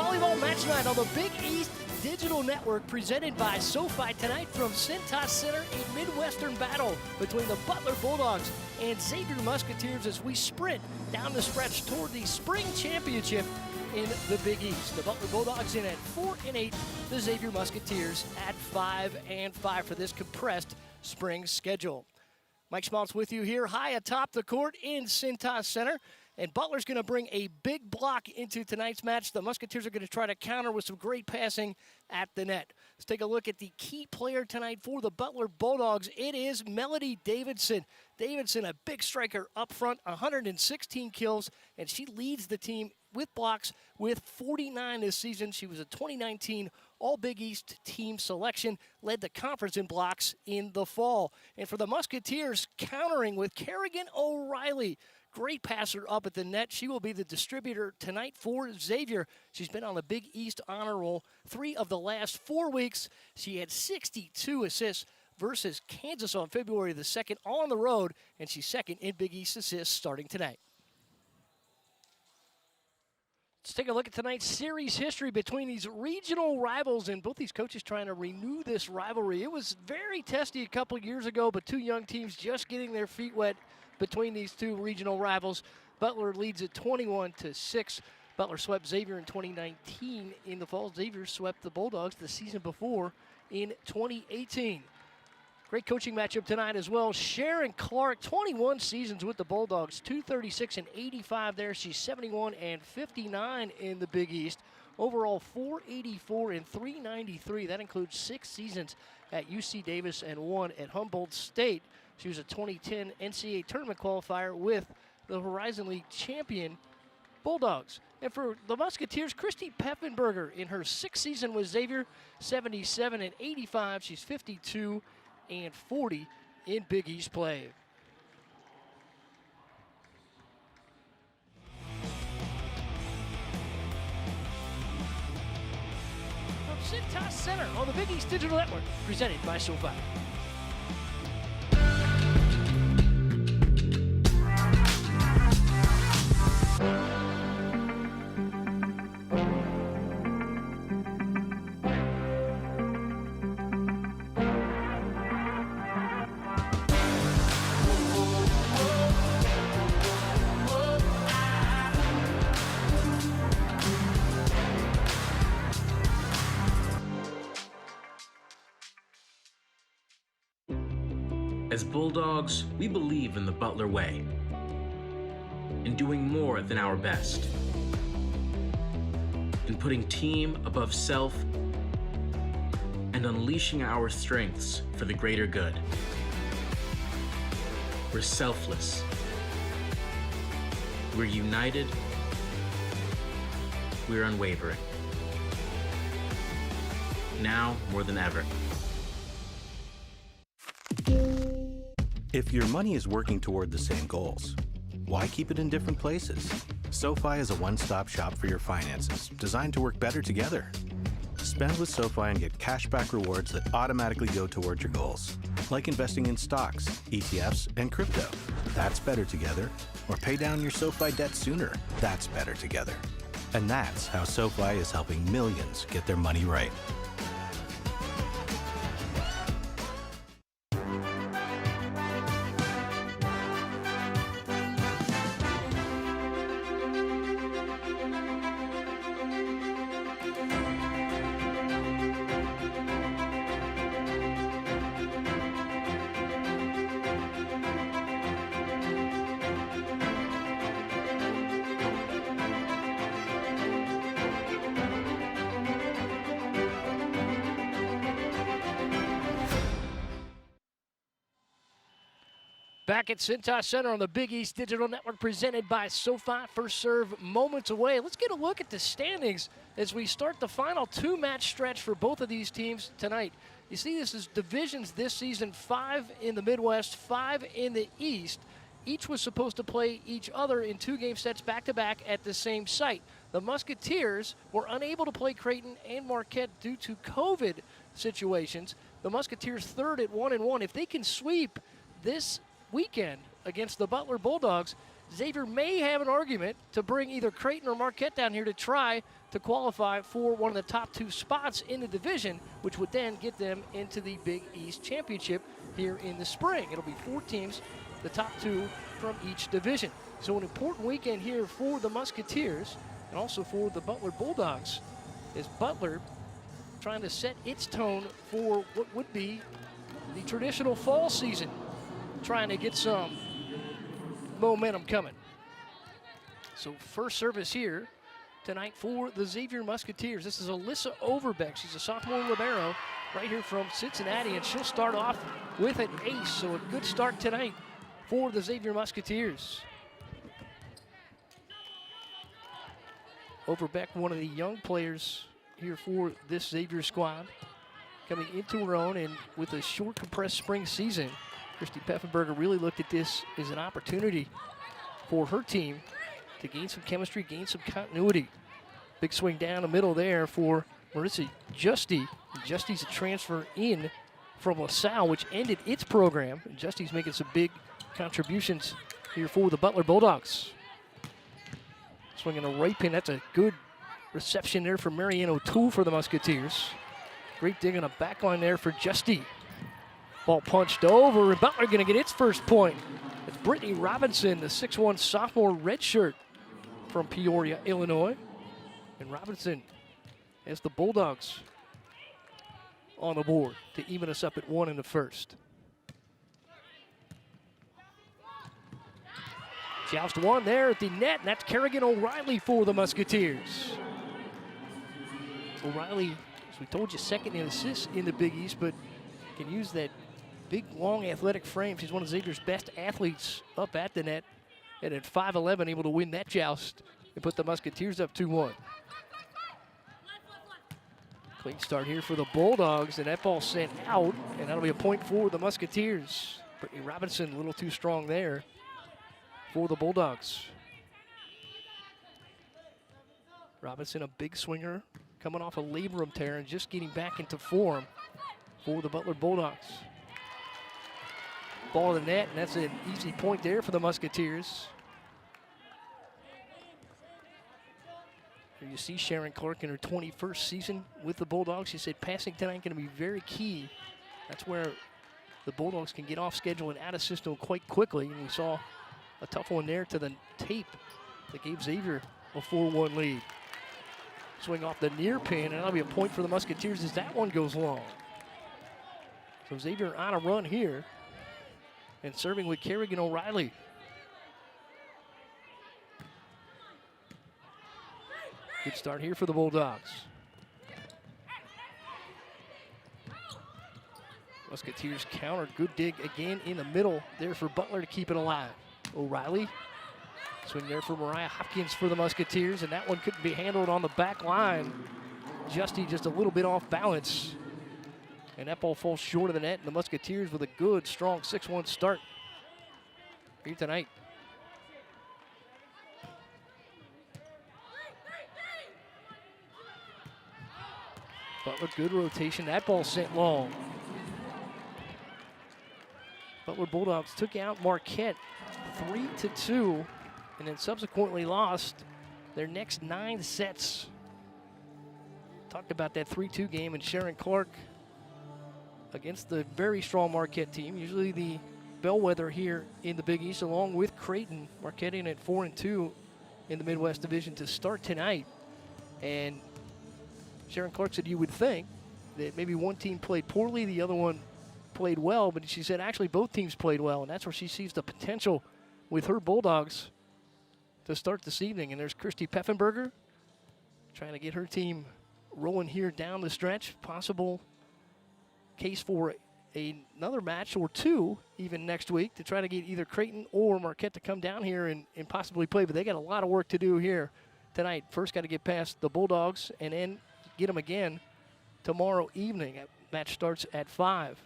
volleyball match night on the Big East Digital Network, presented by SoFi tonight from Cintas Center, a Midwestern battle between the Butler Bulldogs and Xavier Musketeers as we sprint down the stretch toward the spring championship in the Big East. The Butler Bulldogs in at 4-8, the Xavier Musketeers at 5-5 for this compressed spring schedule. Mike Schmaltz with you here high atop the court in Cintas Center. And Butler's going to bring a big block into tonight's match. The Musketeers are going to try to counter with some great passing at the net. Let's take a look at the key player tonight for the Butler Bulldogs. It is Melody Davidson. Davidson, a big striker up front, 116 kills, and she leads the team with blocks with 49 this season. She was a 2019 All-Big East team selection, led the conference in blocks in the fall. And for the Musketeers, countering with Kerrigan O'Reilly. Great passer up at the net. She will be the distributor tonight for Xavier. She's been on the Big East honor roll 3 of the last 4 weeks. She had 62 assists versus Kansas on February the 2nd on the road, and she's second in Big East assists starting tonight. Let's take a look at tonight's series history between these regional rivals, and both these coaches trying to renew this rivalry. It was very testy a couple years ago, but two young teams just getting their feet wet between these two regional rivals. Butler leads at 21-6. Butler swept Xavier in 2019 in the fall. Xavier swept the Bulldogs the season before in 2018. Great coaching matchup tonight as well. Sharon Clark, 21 seasons with the Bulldogs, 236 and 85 there. She's 71 and 59 in the Big East. Overall, 484 and 393. That includes 6 seasons at UC Davis and 1 at Humboldt State. She was a 2010 NCAA tournament qualifier with the Horizon League champion Bulldogs. And for the Musketeers, Christy Peffenberger in her 6th season with Xavier, 77 and 85. She's 52 and 40 in Big East play. From Cintas Center on the Big East Digital Network, presented by SoFi. As Bulldogs, we believe in the Butler way, in doing more than our best, in putting team above self, and unleashing our strengths for the greater good. We're selfless. We're united. We're unwavering. Now more than ever. If your money is working toward the same goals, why keep it in different places? SoFi is a one-stop shop for your finances, designed to work better together. Spend with SoFi and get cashback rewards that automatically go toward your goals, like investing in stocks, ETFs, and crypto. That's better together. Or pay down your SoFi debt sooner. That's better together. And that's how SoFi is helping millions get their money right. Back at Cintas Center on the Big East Digital Network, presented by SoFi. First serve moments away. Let's get a look at the standings as we start the final 2-match stretch for both of these teams tonight. You see, this is divisions this season, 5 in the Midwest, 5 in the East. Each was supposed to play each other in 2-game sets back-to-back at the same site. The Musketeers were unable to play Creighton and Marquette due to COVID situations. The Musketeers third at 1-1. If they can sweep this weekend against the Butler Bulldogs, Xavier may have an argument to bring either Creighton or Marquette down here to try to qualify for one of the top 2 spots in the division, which would then get them into the Big East Championship here in the spring. It'll be 4 teams, the top 2 from each division. So an important weekend here for the Musketeers and also for the Butler Bulldogs, as Butler trying to set its tone for what would be the traditional fall season, trying to get some momentum coming. So first service here tonight for the Xavier Musketeers. This is Alyssa Overbeck. She's a sophomore libero right here from Cincinnati, and she'll start off with an ace. So a good start tonight for the Xavier Musketeers. Overbeck, one of the young players here for this Xavier squad, coming into her own, and with a short compressed spring season, Christy Peffenberger really looked at this as an opportunity for her team to gain some chemistry, gain some continuity. Big swing down the middle there for Marissa Justy. Justy's a transfer in from LaSalle, which ended its program. And Justy's making some big contributions here for the Butler Bulldogs. Swinging a right pin. That's a good reception there for Marianne O'Toole for the Musketeers. Great dig on a back line there for Justy. Ball punched over, and Butler going to get its first point. It's Brittany Robinson, the 6'1 sophomore redshirt from Peoria, Illinois. And Robinson has the Bulldogs on the board to even us up at 1 in the first. Joust one there at the net, and that's Kerrigan O'Reilly for the Musketeers. O'Reilly, as we told you, second in assists in the Big East, but can use that big, long, athletic frame. She's one of Xavier's best athletes up at the net, and at 5'11", able to win that joust and put the Musketeers up 2-1. Clean start here for the Bulldogs, and that ball sent out, and that'll be a point for the Musketeers. Brittany Robinson a little too strong there for the Bulldogs. Robinson, a big swinger, coming off a labrum tear and just getting back into form for the Butler Bulldogs. Ball in the net, and that's an easy point there for the Musketeers. Here you see Sharon Clark in her 21st season with the Bulldogs. She said passing tonight going to be very key. That's where the Bulldogs can get off schedule and out of system quite quickly. And we saw a tough one there to the tape that gave Xavier a 4-1 lead. Swing off the near pin, and that'll be a point for the Musketeers as that one goes long. So Xavier on a run here, and serving with Kerrigan O'Reilly. Good start here for the Bulldogs. Musketeers counter, good dig again in the middle there for Butler to keep it alive. O'Reilly, swing there for Mariah Hopkins for the Musketeers, and that one couldn't be handled on the back line. Justy just a little bit off balance, and that ball falls short of the net, and the Musketeers with a good, strong 6-1 start here tonight. Butler, good rotation. That ball sent long. Butler Bulldogs took out Marquette 3-2, and then subsequently lost their next 9 sets. Talked about that 3-2 game, and Sharon Clark against the very strong Marquette team, usually the bellwether here in the Big East, along with Creighton. Marquette in at 4-2 in the Midwest Division to start tonight. And Sharon Clark said you would think that maybe one team played poorly, the other one played well, but she said actually both teams played well, and that's where she sees the potential with her Bulldogs to start this evening. And there's Christy Peffenberger trying to get her team rolling here down the stretch. Possible case for another match or two even next week to try to get either Creighton or Marquette to come down here and possibly play, but they got a lot of work to do here tonight. First got to get past the Bulldogs and then get them again tomorrow evening. That match starts at 5.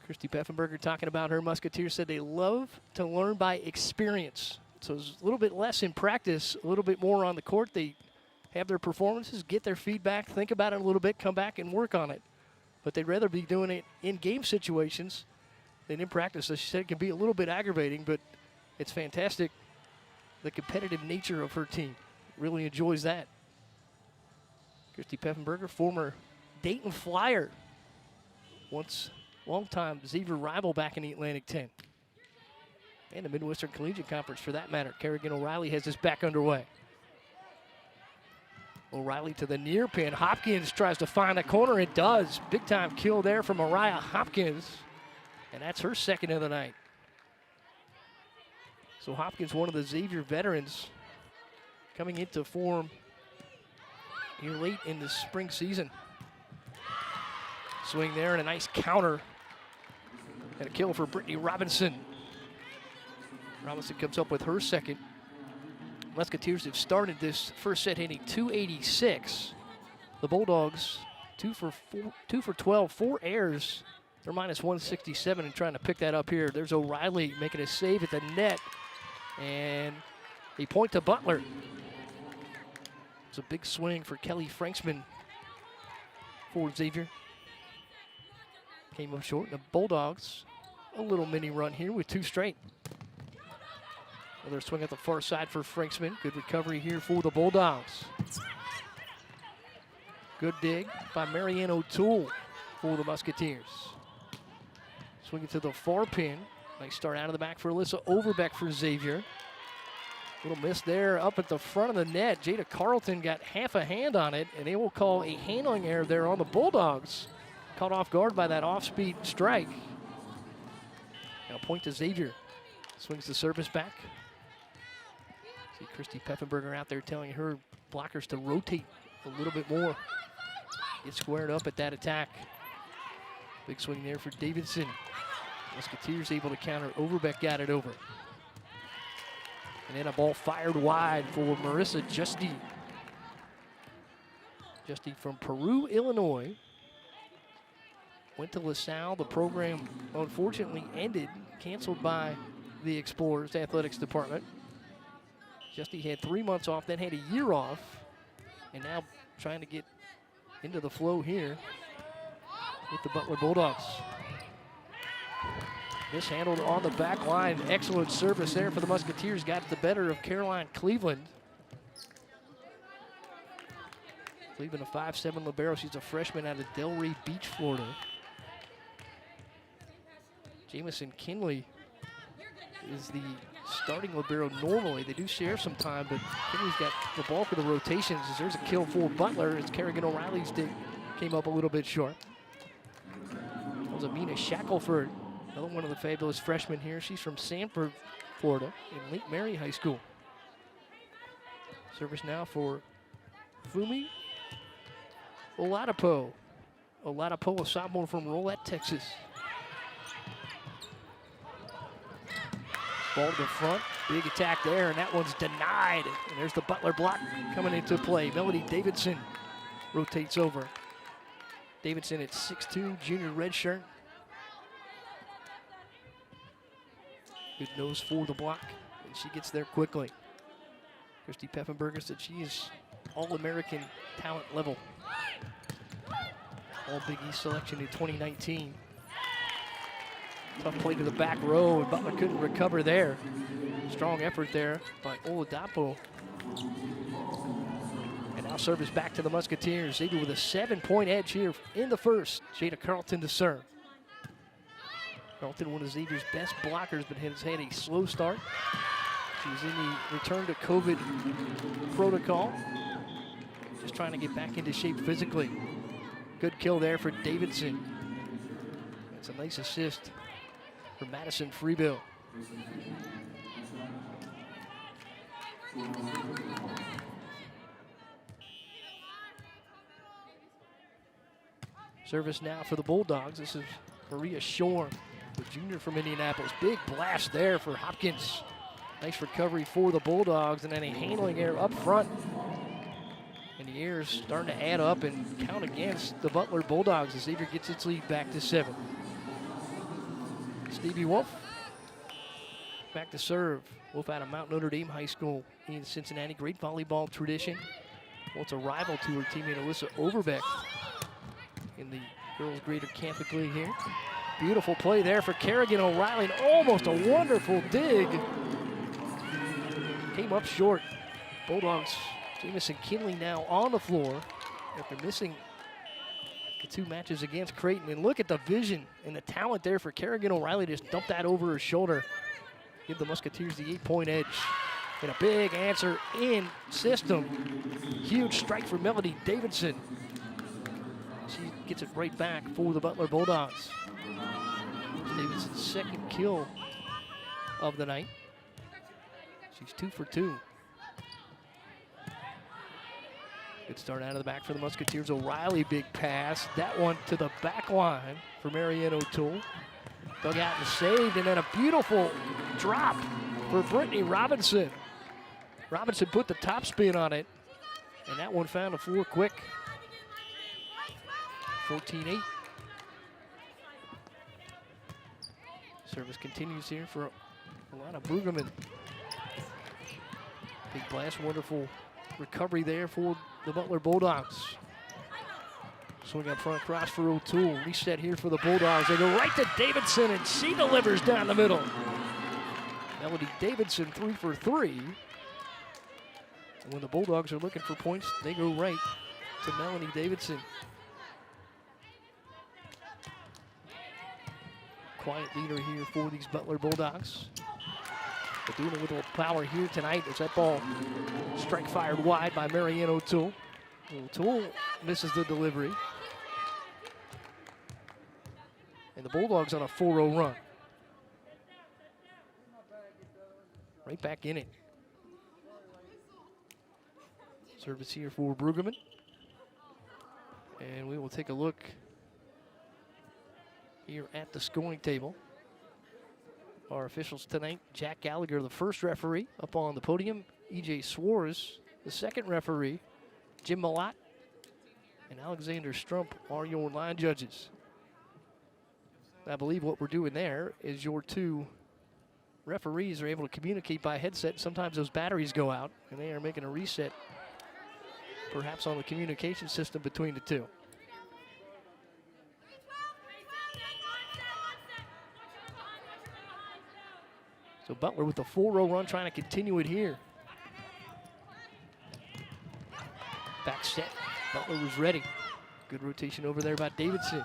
Christy Peffenberger talking about her Musketeers, said they love to learn by experience. So it's a little bit less in practice, a little bit more on the court. They have their performances, get their feedback, think about it a little bit, come back and work on it. But they'd rather be doing it in game situations than in practice. So she said it can be a little bit aggravating, but it's fantastic. The competitive nature of her team really enjoys that. Christy Peffenberger, former Dayton Flyer. Once longtime Xavier rival back in the Atlantic 10. And the Midwestern Collegiate Conference for that matter. Kerrigan O'Reilly has this back underway. O'Reilly to the near pin. Hopkins tries to find a corner. It does. Big time kill there from Mariah Hopkins. And that's her second of the night. So Hopkins, one of the Xavier veterans, coming into form here late in the spring season. Swing there and a nice counter. And a kill for Brittany Robinson. Robinson comes up with her second. Musketeers have started this first set hitting 286. The Bulldogs 2 for 12, 4 errors. They're minus 167 and trying to pick that up here. There's O'Reilly making a save at the net. And a point to Butler. It's a big swing for Kelly Franksman for Xavier. Came up short. The Bulldogs, a little mini run here with 2 straight. Another swing at the far side for Franksman. Good recovery here for the Bulldogs. Good dig by Marianne O'Toole for the Musketeers. Swinging to the far pin. Nice start out of the back for Alyssa Overbeck for Xavier. Little miss there up at the front of the net. Jada Carlton got half a hand on it, and they will call a handling error there on the Bulldogs. Caught off guard by that off-speed strike. Now point to Xavier. Swings the service back. See Christy Peffenberger out there telling her blockers to rotate a little bit more. Get squared up at that attack. Big swing there for Davidson. Musketeers able to counter. Overbeck got it over. And then a ball fired wide for Marissa Justy. Justy from Peru, Illinois. Went to LaSalle. The program unfortunately ended, canceled by the Explorers Athletics Department. Justy had 3 months off, then had a year off, and now trying to get into the flow here with the Butler Bulldogs. Mishandled on the back line. Excellent service there for the Musketeers. Got the better of Caroline Cleveland. Cleveland, a 5'7" libero. She's a freshman out of Delray Beach, Florida. Jamison Kinley is the starting libero normally. They do share some time, but Kinley's got the bulk of the rotations. As there's a kill for Butler as Kerrigan O'Reilly's dig came up a little bit short. That was Amina Shackelford, another one of the fabulous freshmen here. She's from Sanford, Florida, in Lake Mary High School. Service now for Fumi Oladipo. Oladipo, a sophomore from Rolette, Texas. Ball to the front, big attack there, and that one's denied. And there's the Butler block coming into play. Melody Davidson rotates over. Davidson at 6'2", junior redshirt. Good nose for the block, and she gets there quickly. Christy Peffenberger said she is All-American talent level. All Big East selection in 2019. Tough play to the back row, and Butler couldn't recover there. Strong effort there by Oladapo. And now service back to the Musketeers. Xavier with a 7-point edge here in the first. Jada Carlton to serve. Carlton, one of Xavier's best blockers, but has had a slow start. She's in the return to COVID protocol. Just trying to get back into shape physically. Good kill there for Davidson. That's a nice assist for Madison Freebill. Service now for the Bulldogs. This is Maria Shorn, the junior from Indianapolis. Big blast there for Hopkins. Nice recovery for the Bulldogs, and then a handling error up front. And the errors starting to add up and count against the Butler Bulldogs as Xavier gets its lead back to 7. Stevie Wolf back to serve. Wolf out of Mount Notre Dame High School in Cincinnati. Great volleyball tradition. Once a rival to her teammate Alyssa Overbeck in the girls Greater Catholic League here. Beautiful play there for Kerrigan O'Reilly. And almost a wonderful dig. Came up short. Bulldogs, Jamison Kinley now on the floor. after missing the 2 matches against Creighton. And look at the vision and the talent there for Kerrigan O'Reilly to just dump that over her shoulder. Give the Musketeers the 8-point edge. And a big answer in system. Huge strike for Melody Davidson. She gets it right back for the Butler Bulldogs. Davidson's 2nd kill of the night. She's 2 for 2. Good start out of the back for the Musketeers. O'Reilly, big pass. That one to the back line for Marianne O'Toole. Dug out and saved, and then a beautiful drop for Brittany Robinson. Robinson put the top spin on it, and that one found the floor quick. 14-8. Service continues here for Alana Brueggemann. Big blast, wonderful recovery there for the Butler Bulldogs. Swing up front, cross for O'Toole. Reset here for the Bulldogs. They go right to Davidson, and she delivers down the middle. Melody Davidson 3 for 3. And when the Bulldogs are looking for points, they go right to Melanie Davidson. Quiet leader here for these Butler Bulldogs. But doing it with a little power here tonight as that ball strike fired wide by Marianne O'Toole. O'Toole misses the delivery. And the Bulldogs on a 4-0 run. Right back in it. Service here for Brueggemann. And we will take a look here at the scoring table. Our officials tonight, Jack Gallagher, the first referee, up on the podium. E.J. Suarez, the second referee. Jim Malott and Alexander Strump are your line judges. I believe what we're doing there is your 2 referees are able to communicate by headset. Sometimes those batteries go out, and they are making a reset, perhaps on the communication system between the 2. So Butler with the 4-0 run, trying to continue it here. Back set, Butler was ready. Good rotation over there by Davidson.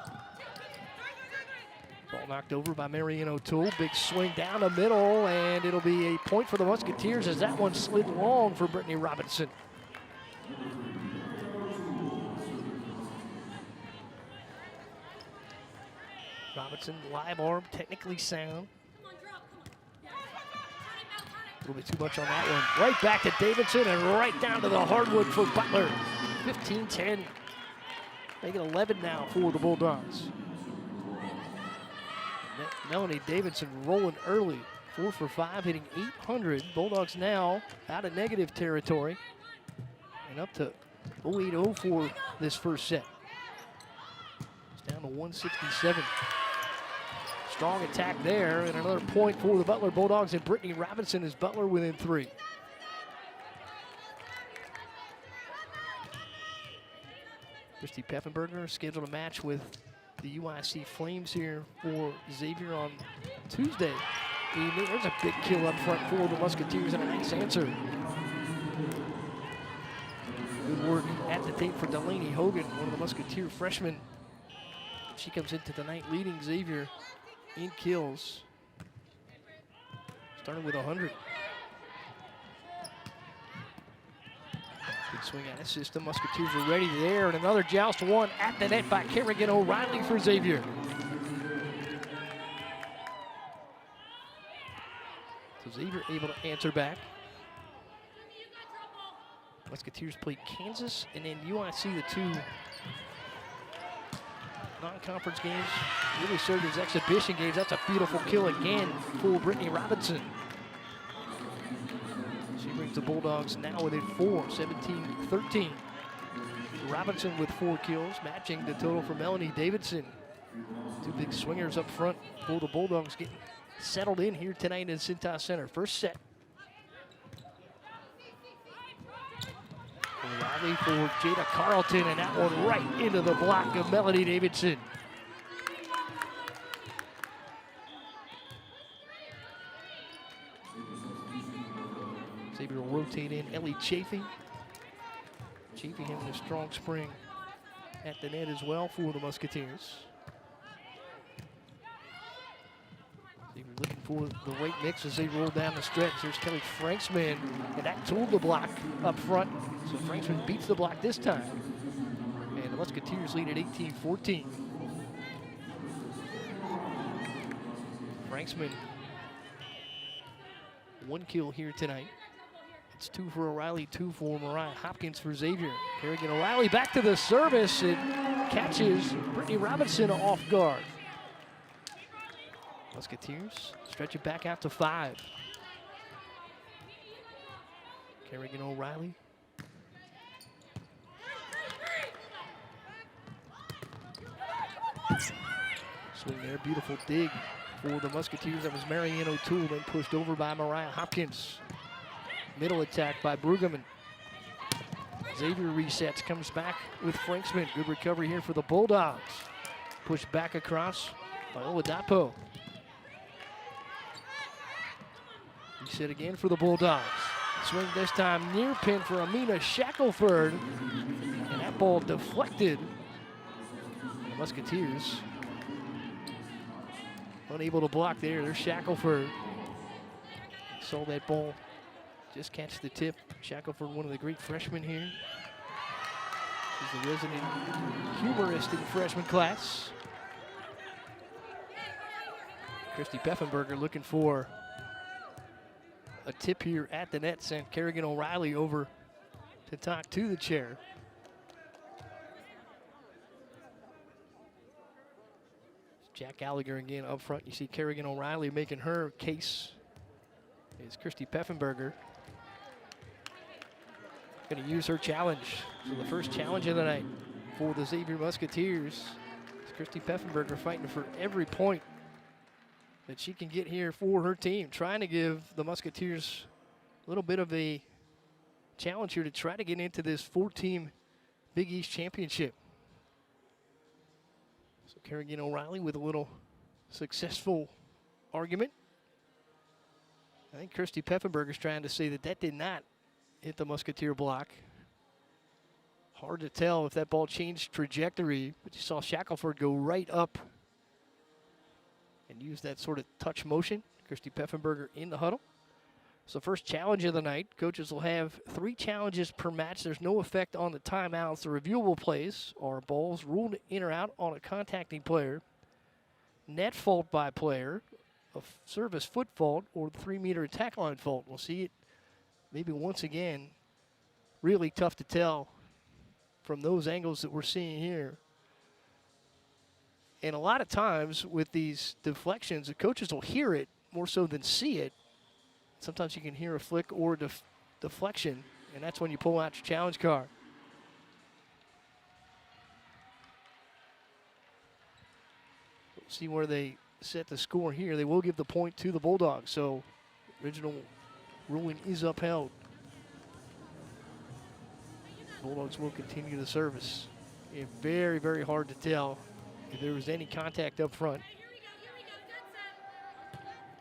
Ball knocked over by Marianne O'Toole. Big swing down the middle, and it'll be a point for the Musketeers as that one slid long for Brittany Robinson. Robinson, live arm, technically sound. A little bit too much on that one. Right back to Davidson and right down to the hardwood for Butler. 15-10. Make it 11 now for the Bulldogs. Melanie Davidson rolling early. 4 for 5, hitting 800. Bulldogs now out of negative territory. And up to 0-8-0 for this first set. It's down to 167. Strong attack there, and another point for the Butler Bulldogs, and Brittany Robinson is Butler within 3. Christy Peffenberger scheduled a match with the UIC Flames here for Xavier on Tuesday evening. There's a big kill up front for the Musketeers and a nice answer. Good work at the tape for Delaney Hogan, one of the Musketeer freshmen. She comes into the night leading Xavier in kills, starting with 100. Good swing out of system. Musketeers are ready there, and another joust one at the net by Kerrigan O'Reilly for Xavier. So Xavier able to answer back. Musketeers played Kansas and then UIC, the 2 non-conference games. Really served as exhibition games. That's a beautiful kill again for Brittany Robinson. She brings the Bulldogs now within 4, 17-13. Robinson with 4 kills, matching the total for Melanie Davidson. 2 big swingers up front for the Bulldogs getting settled in here tonight in Cintas Center. First set. O'Reilly for Jada Carlton, and that one right into the block of Melody Davidson. Xavier will rotate in Ellie Chafee. Chafee having a strong spring at the net as well for the Musketeers. Xavier looking for the right mix as they roll down the stretch. There's Kelly Franksman, and that tooled the block up front. So Franksman beats the block this time. And the Musketeers lead at 18-14. Franksman, 1 kill here tonight. It's 2 for O'Reilly, 2 for Mariah Hopkins for Xavier. Kerrigan O'Reilly back to the service. It catches Brittany Robinson off guard. Musketeers stretch it back out to 5. Kerrigan O'Reilly. Swing there, beautiful dig for the Musketeers. That was Marianne O'Toole, then pushed over by Mariah Hopkins. Middle attack by Brueggemann. Xavier resets, comes back with Franksman. Good recovery here for the Bulldogs. Pushed back across by Oladapo. Reset again for the Bulldogs. Swing this time near pin for Amina Shackelford. And that ball deflected. The Musketeers unable to block there. There's Shackelford. Saw that ball just catch the tip. Shackelford, one of the great freshmen here. She's the resident humorist in the freshman class. Christy Peffenberger looking for a tip here at the net. Sent Kerrigan O'Reilly over to talk to the chair. Jack Gallagher again up front. You see Kerrigan O'Reilly making her case. Is Christy Peffenberger going to use her challenge? So the first challenge of the night for the Xavier Musketeers is Christy Peffenberger fighting for every point that she can get here for her team, trying to give the Musketeers a little bit of a challenge here to try to get into this 4-team Big East championship. So Kerrigan O'Reilly with a little successful argument. I think Christy Peffenberger's trying to say that that did not hit the Musketeer block. Hard to tell if that ball changed trajectory, but you saw Shackelford go right up and use that sort of touch motion. Christy Peffenberger in the huddle. So first challenge of the night. Coaches will have 3 challenges per match. There's no effect on the timeouts. The reviewable plays are balls ruled in or out on a contacting player, net fault by player, a service foot fault, or the 3-meter attack line fault. We'll see it maybe once again. Really tough to tell from those angles that we're seeing here. And a lot of times with these deflections, the coaches will hear it more so than see it. Sometimes you can hear a flick or a deflection, and that's when you pull out your challenge card. We'll see where they set the score here. They will give the point to the Bulldogs, so original ruling is upheld. Bulldogs will continue the service. It's very, very hard to tell if there was any contact up front.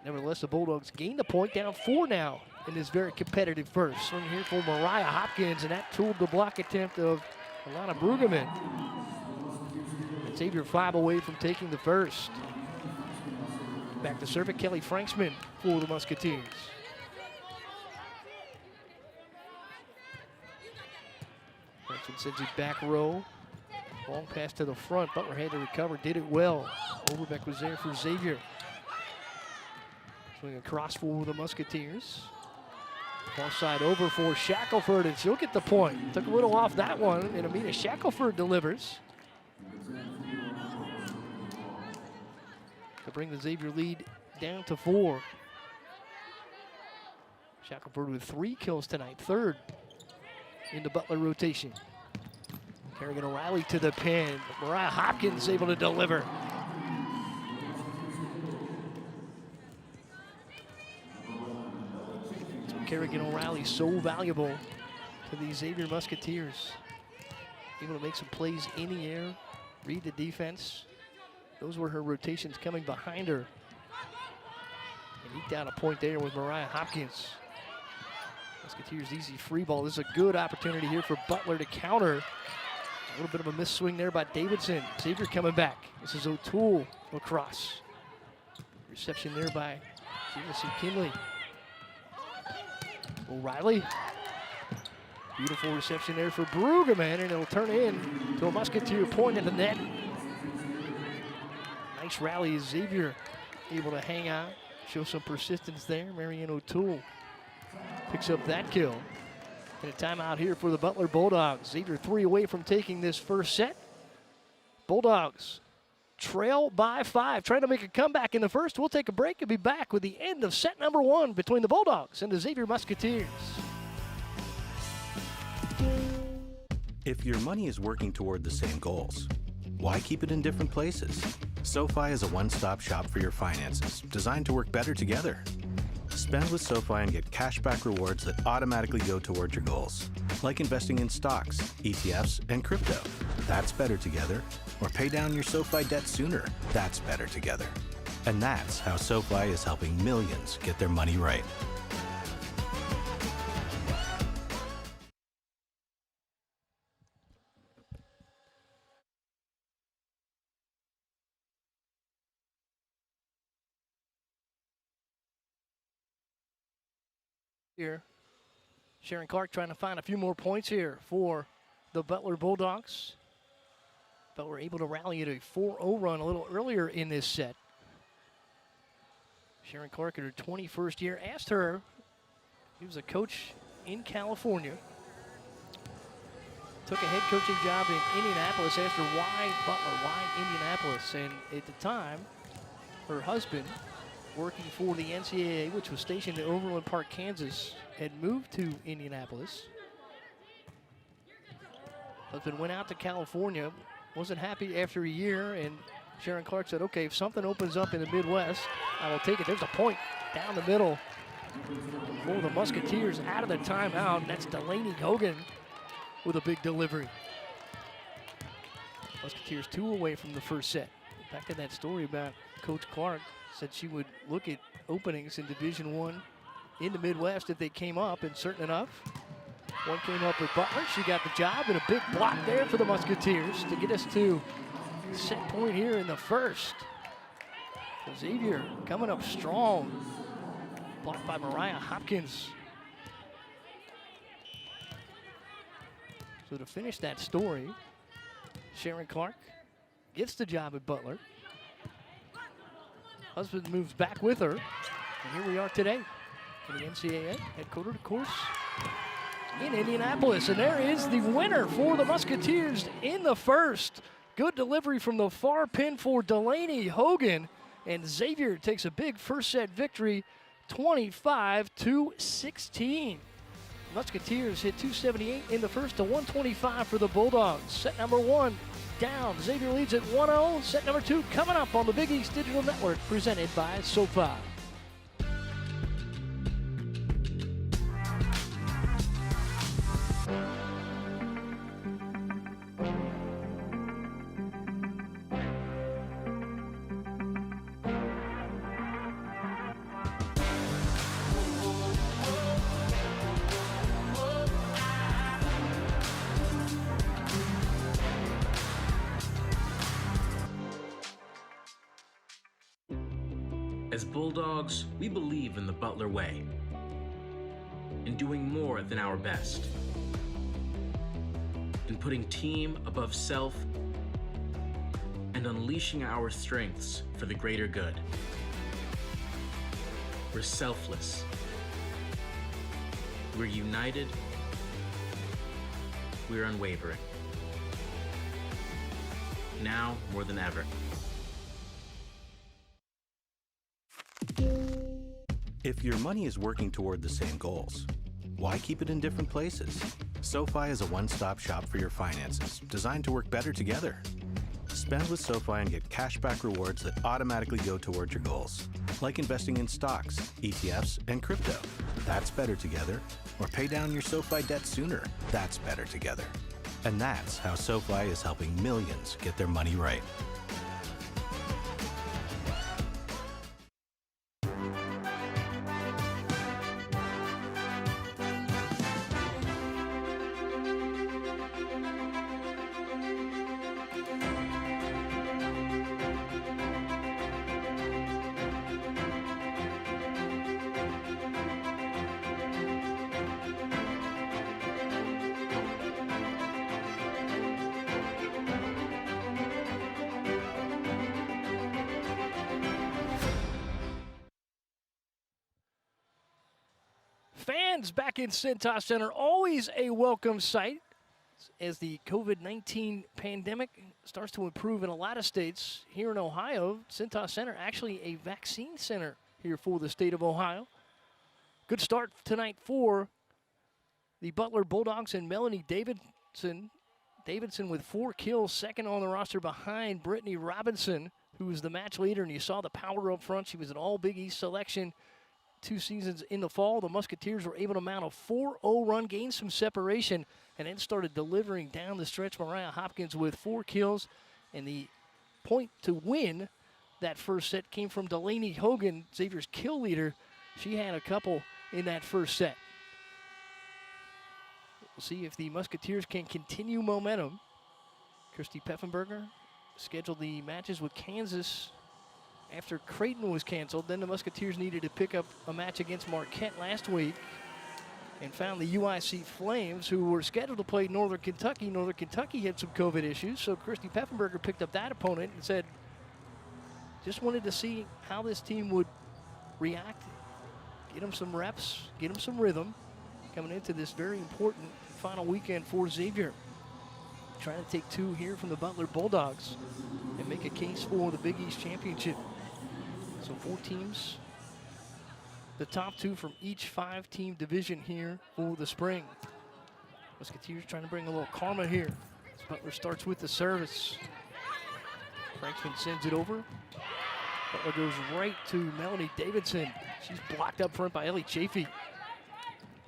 Nevertheless, the Bulldogs gain the point, down 4 now in this very competitive first. Swing here for Mariah Hopkins, and that tooled the block attempt of Alana Brueggemann. And Xavier 5 away from taking the first. Back to serve it, Kelly Franksman for the Musketeers. Franksman sends it back row. Long pass to the front. Butler had to recover, did it well. Overbeck was there for Xavier. Swing across for the Musketeers. Far side over for Shackelford, and she'll get the point. Took a little off that one, and Amina Shackelford delivers to bring the Xavier lead down to 4. Shackelford with 3 kills tonight, 3rd in the Butler rotation. Kerrigan O'Reilly to the pin. Mariah Hopkins able to deliver. So Kerrigan O'Reilly so valuable to the Xavier Musketeers. Able to make some plays in the air, read the defense. Those were her rotations coming behind her. And eked out a point there with Mariah Hopkins. Musketeers easy free ball. This is a good opportunity here for Butler to counter. A little bit of a missed swing there by Davidson. Xavier coming back. This is O'Toole across. Reception there by Jamison Kinley. O'Reilly. Beautiful reception there for Brueggemann, and it'll turn in to a Musketeer point in the net. Nice rally as Xavier able to hang on, show some persistence there. Marianne O'Toole picks up that kill. And a timeout here for the Butler Bulldogs. Xavier 3 away from taking this first set. Bulldogs trail by 5, trying to make a comeback in the first. We'll take a break and be back with the end of set number 1 between the Bulldogs and the Xavier Musketeers. If your money is working toward the same goals, why keep it in different places? SoFi is a one-stop shop for your finances, designed to work better together. Spend with SoFi and get cashback rewards that automatically go toward your goals, like investing in stocks, ETFs, and crypto. That's better together. Or pay down your SoFi debt sooner. That's better together. And that's how SoFi is helping millions get their money right. Here, Sharon Clark trying to find a few more points here for the Butler Bulldogs. But we're able to rally at a 4-0 run a little earlier in this set. Sharon Clark in her 21st year. Asked her, he was a coach in California. Took a head coaching job in Indianapolis. Asked her why Butler, why Indianapolis? And at the time, her husband, working for the NCAA, which was stationed in Overland Park, Kansas, had moved to Indianapolis. Husband went out to California, wasn't happy after a year, and Sharon Clark said, okay, if something opens up in the Midwest, I will take it. There's a point down the middle for the Musketeers out of the timeout, and that's Delaney Hogan with a big delivery. Musketeers 2 away from the first set. Back to that story about Coach Clark. Said she would look at openings in Division I in the Midwest if they came up, and certain enough, one came up with Butler. She got the job, and a big block there for the Musketeers to get us to set point here in the first. Xavier coming up strong. Blocked by Mariah Hopkins. So to finish that story, Sharon Clark gets the job at Butler. Husband moves back with her, and here we are today in the NCAA headquartered, of course, in Indianapolis. And there is the winner for the Musketeers in the first. Good delivery from the far pin for Delaney Hogan, and Xavier takes a big first set victory, 25-16. Musketeers hit 278 in the first to 125 for the Bulldogs. Set number 1 down. Xavier leads at 1-0. Set number 2 coming up on the Big East Digital Network, presented by SoFi. As Bulldogs, we believe in the Butler way, in doing more than our best, in putting team above self, and unleashing our strengths for the greater good. We're selfless. We're united. We're unwavering. Now more than ever. If your money is working toward the same goals, why keep it in different places? SoFi is a one-stop shop for your finances, designed to work better together. Spend with SoFi and get cashback rewards that automatically go toward your goals, like investing in stocks, ETFs, and crypto. That's better together. Or pay down your SoFi debt sooner. That's better together. And that's how SoFi is helping millions get their money right. fans back in Cintas Center. Always a welcome sight as the COVID-19 pandemic starts to improve in a lot of states. Here in Ohio, Cintas Center actually a vaccine center here for the state of Ohio. Good start tonight for the Butler Bulldogs and Melanie Davidson. Davidson with 4 kills, second on the roster behind Brittany Robinson, who was the match leader, and you saw the power up front. She was an all Big East selection 2 seasons in the fall. The Musketeers were able to mount a 4-0 run, gain some separation, and then started delivering down the stretch. Mariah Hopkins with 4 kills, and the point to win that first set came from Delaney Hogan, Xavier's kill leader. She had a couple in that first set. We'll see if the Musketeers can continue momentum. Christy Peffenberger scheduled the matches with Kansas after Creighton was canceled. Then the Musketeers needed to pick up a match against Marquette last week and found the UIC Flames, who were scheduled to play Northern Kentucky. Northern Kentucky had some COVID issues, so Christy Peffenberger picked up that opponent and said, just wanted to see how this team would react, get them some reps, get them some rhythm coming into this very important final weekend for Xavier. Trying to take 2 here from the Butler Bulldogs and make a case for the Big East Championship. So 4 teams, the top 2 from each 5-team division here for the spring. Musketeers trying to bring a little karma here. As Butler starts with the service. Franksman sends it over. Butler goes right to Melanie Davidson. She's blocked up front by Ellie Chafee.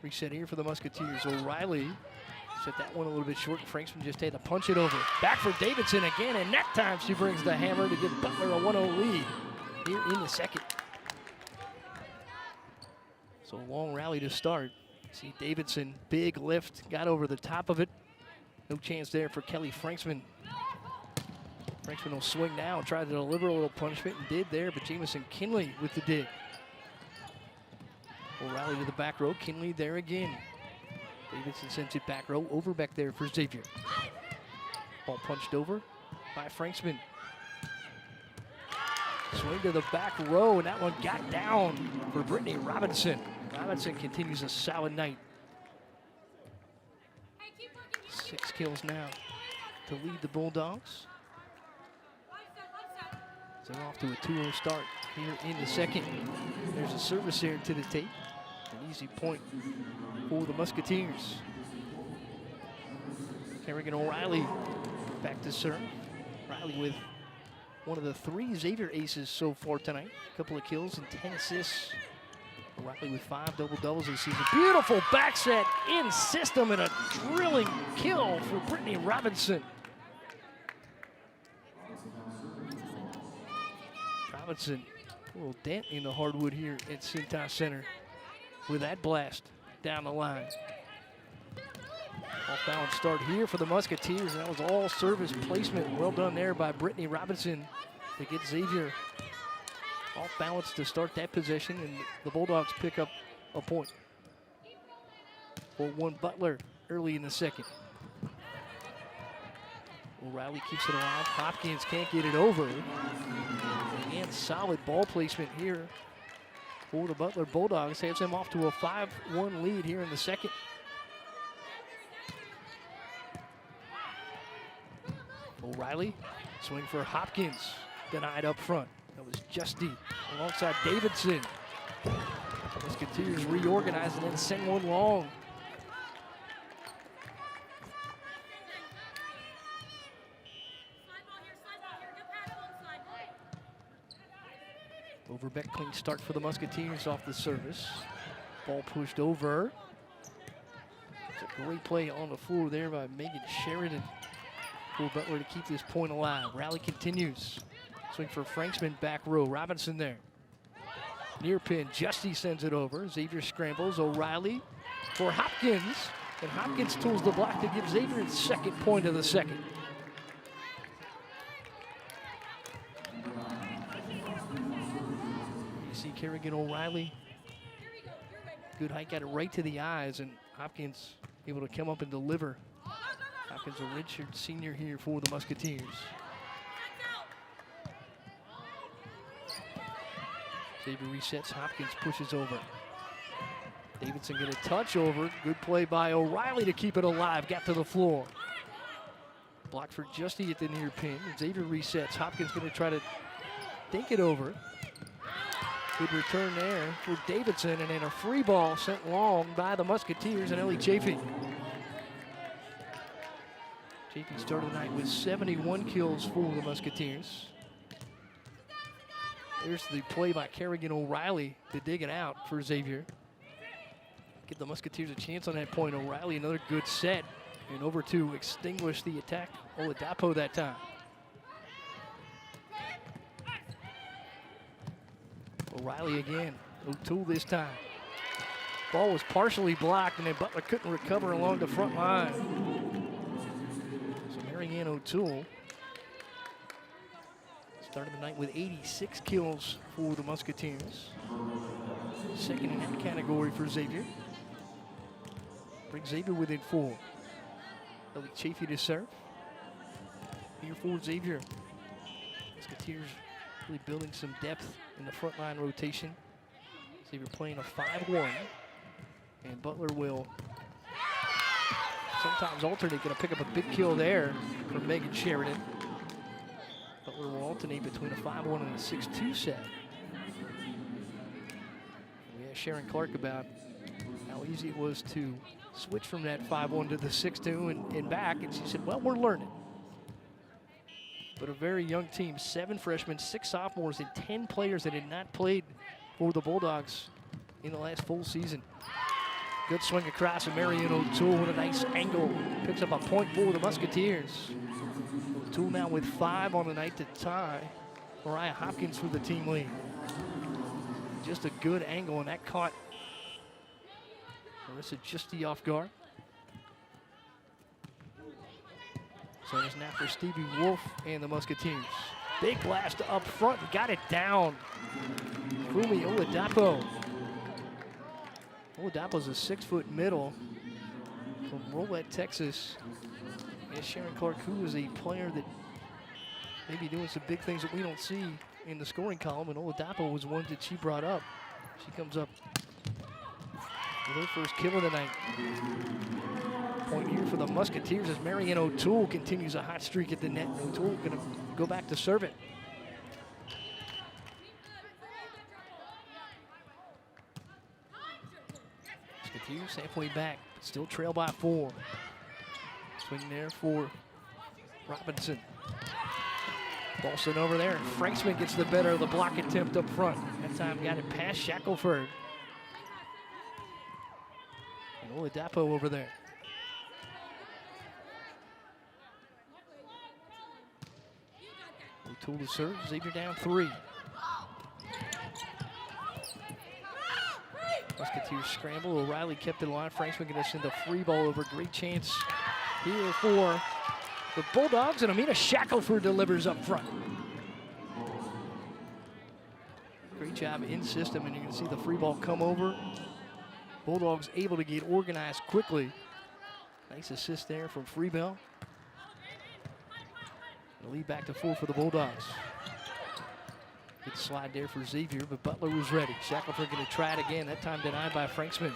Reset here for the Musketeers. O'Reilly set that one a little bit short. Franksman just had to punch it over. Back for Davidson again, and that time she brings the hammer to give Butler a 1-0 lead here in the second. So a long rally to start. See Davidson, big lift, got over the top of it. No chance there for Kelly Franksman. Franksman will swing now, try to deliver a little punishment, and did there, but Jamison Kinley with the dig. O'Reilly to the back row, Kinley there again. Davidson sends it back row, over back there for Xavier. Ball punched over by Franksman. Swing to the back row, and that one got down for Brittany Robinson. Robinson continues a solid night. 6 kills now to lead the Bulldogs. They're off to a 2-0 start here in the second. There's a service there to the tape. An easy point for the Musketeers. Kerrigan O'Reilly back to serve. Riley with one of the 3 Xavier aces so far tonight. A couple of kills and 10 assists. O'Reilly with 5 double-doubles this season. Beautiful back set in system and a drilling kill for Brittany Robinson. Robinson, a little dent in the hardwood here at Cintas Center with that blast down the line. Off balance start here for the Musketeers. That was all service placement. Well done there by Brittany Robinson to get Xavier off balance to start that possession, and the Bulldogs pick up a point. 4-1 Butler early in the second. O'Reilly keeps it alive. Hopkins can't get it over. And solid ball placement here for the Butler Bulldogs. Has them off to a 5-1 lead here in the second. O'Reilly, swing for Hopkins, denied up front. That was Justy alongside Davidson. Musketeers reorganize and then send one long. Overbeck clean start for the Musketeers off the service. Ball pushed over. It's a great play on the floor there by Megan Sheridan for Butler to keep this point alive. Rally continues. Swing for Franksman, back row. Robinson there. Near pin, Justy sends it over. Xavier scrambles. O'Reilly for Hopkins. And Hopkins tools the block to give Xavier its second point of the second. Kerrigan O'Reilly, good height, got it right to the eyes, and Hopkins able to come up and deliver. Hopkins, a redshirt senior here for the Musketeers. Xavier resets, Hopkins pushes over. Davidson get a touch over. Good play by O'Reilly to keep it alive. Got to the floor. Blocked for Justy at the near pin. Xavier resets. Hopkins going to try to dink it over. Good return there for Davidson, and then a free ball sent long by the Musketeers and Ellie Chafee. Chafee started the night with 71 kills for the Musketeers. There's the play by Kerrigan O'Reilly to dig it out for Xavier. Give the Musketeers a chance on that point. O'Reilly, another good set, and over to extinguish the attack. Oladapo that time. O'Reilly again. O'Toole this time. Ball was partially blocked, and then Butler couldn't recover along the front line. So Marianne O'Toole started the night with 86 kills for the Musketeers. Second in that category for Xavier. Brings Xavier within 4. Ellie Chafee to serve. Here for Xavier. Musketeers really building some depth in the front line rotation. Xavier playing a 5-1. And Butler will sometimes alternate. Going to pick up a big kill there from Megan Sheridan. Butler will alternate between a 5-1 and a 6-2 set. We asked Sharon Clark about how easy it was to switch from that 5-1 to the 6-2 and back, and she said, well, we're learning. But a very young team, 7 freshmen, 6 sophomores, and 10 players that had not played for the Bulldogs in the last full season. Good swing across, and Marianne O'Toole with a nice angle. Picks up a point for the Musketeers. O'Toole now with 5 on the night to tie Mariah Hopkins for the team lead. Just a good angle, and that caught Marissa Justy off guard. So it's now for Stevie Wolf and the Musketeers. Big blast up front, got it down. Fumi Oladapo. Oladapo's a 6-foot middle from Rolette, Texas. And Sharon Clark, who is a player that may be doing some big things that we don't see in the scoring column, and Oladapo was one that she brought up. She comes up with her first kill of the night. Point here for the Musketeers as Marianne O'Toole continues a hot streak at the net. O'Toole gonna go back to serve it. Musketeers halfway back, but still trail by 4. Swing there for Robinson. Ball sent over there, and Franksman gets the better of the block attempt up front. That time got it past Shackelford. And Oladapo over there. O'Toole to serve, Xavier down 3. Musketeers scramble, O'Reilly kept it alive. Franksman gonna send a free ball over. Great chance here for the Bulldogs, and Amina Shackelford delivers up front. Great job in system, and you can see the free ball come over. Bulldogs able to get organized quickly. Nice assist there from Freebell. The lead back to 4 for the Bulldogs. Good slide there for Xavier, but Butler was ready. Shackelford going to try it again, that time denied by Franksman.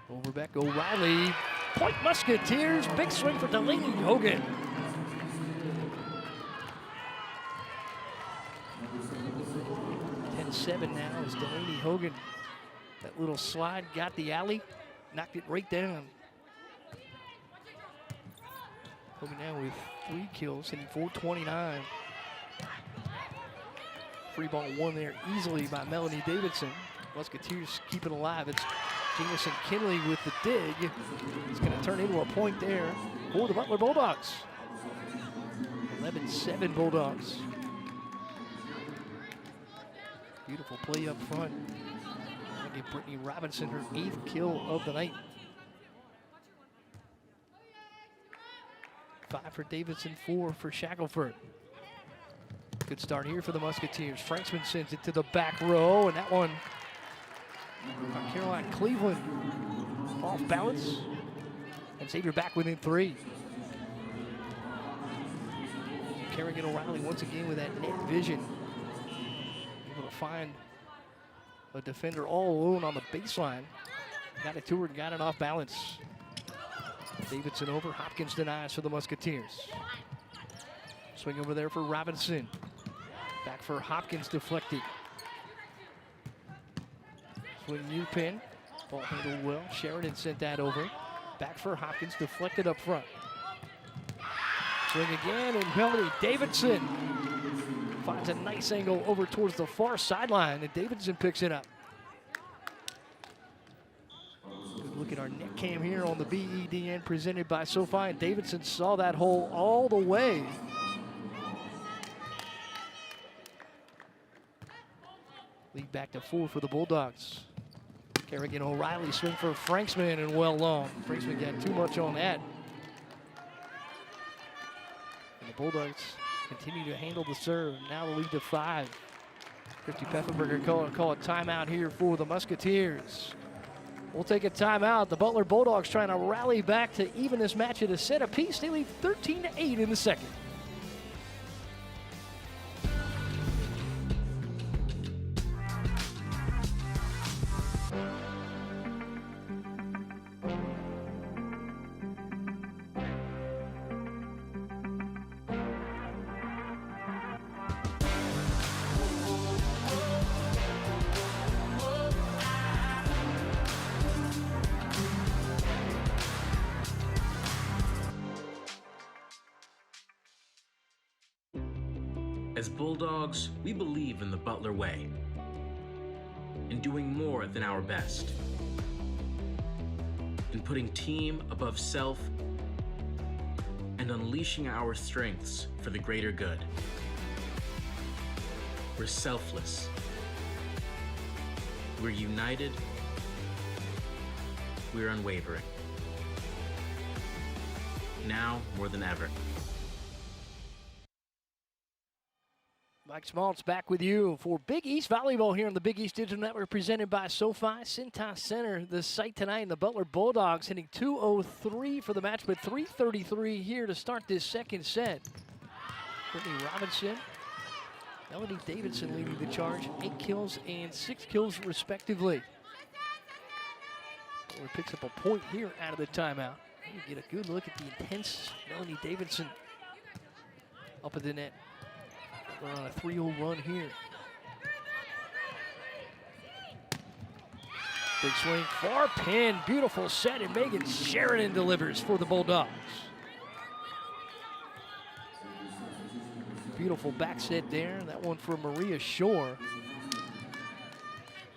Over back, O'Reilly. Point Musketeers, big swing for Delaney Hogan. Seven now is Delaney Hogan. That little slide got the alley, knocked it right down. Hogan now with 3 kills, hitting .429. Free ball won there easily by Melanie Davidson. Musketeers keep it alive. It's Jamison Kinley with the dig. It's going to turn into a point there for the Butler Bulldogs. 11-7 Bulldogs. Beautiful play up front. I'll give Brittany Robinson her 8th kill of the night. 5 for Davidson, 4 for Shackelford. Good start here for the Musketeers. Franksman sends it to the back row, and that one by Caroline Cleveland off balance. And Xavier back within 3. Kerrigan O'Reilly once again with that net vision. Able to find A defender all alone on the baseline. Got it to her and got it off balance. Davidson over. Hopkins denies for the Musketeers. Swing over there for Robinson. Back for Hopkins, deflected. Swing new pin. Ball handled well. Sheridan sent that over. Back for Hopkins, deflected up front. Swing again, and Melody Davidson finds a nice angle over towards the far sideline, and Davidson picks it up. Good look at our net cam here on the BEDN presented by SoFi, and Davidson saw that hole all the way. Lead back to 4 for the Bulldogs. Kerrigan O'Reilly swing for Franksman and well long. Franksman got too much on that. And the Bulldogs continue to handle the serve. Now the lead to 5. Christy Peffenberger call a timeout here for the Musketeers. We'll take a timeout. The Butler Bulldogs trying to rally back to even this match at a set apiece. They lead 13-8 in the second. As Bulldogs, we believe in the Butler way, in doing more than our best, in putting team above self, and unleashing our strengths for the greater good. We're selfless. We're united. We're unwavering. Now more than ever. Mike Smaltz back with you for Big East Volleyball here on the Big East Digital Network presented by SoFi. Cintas Center, the site tonight, and the Butler Bulldogs hitting 2:03 for the match, but 3:33 here to start this second set. Brittany Robinson, Melody Davidson leading the charge, 8 kills and 6 kills respectively. Butler picks up a point here out of the timeout. You get a good look at the intense Melody Davidson up at the net. We're on a 3-0 run here. Big swing, far pin, beautiful set, and Megan Sheridan delivers for the Bulldogs. Beautiful back set there. That one for Maria Shore.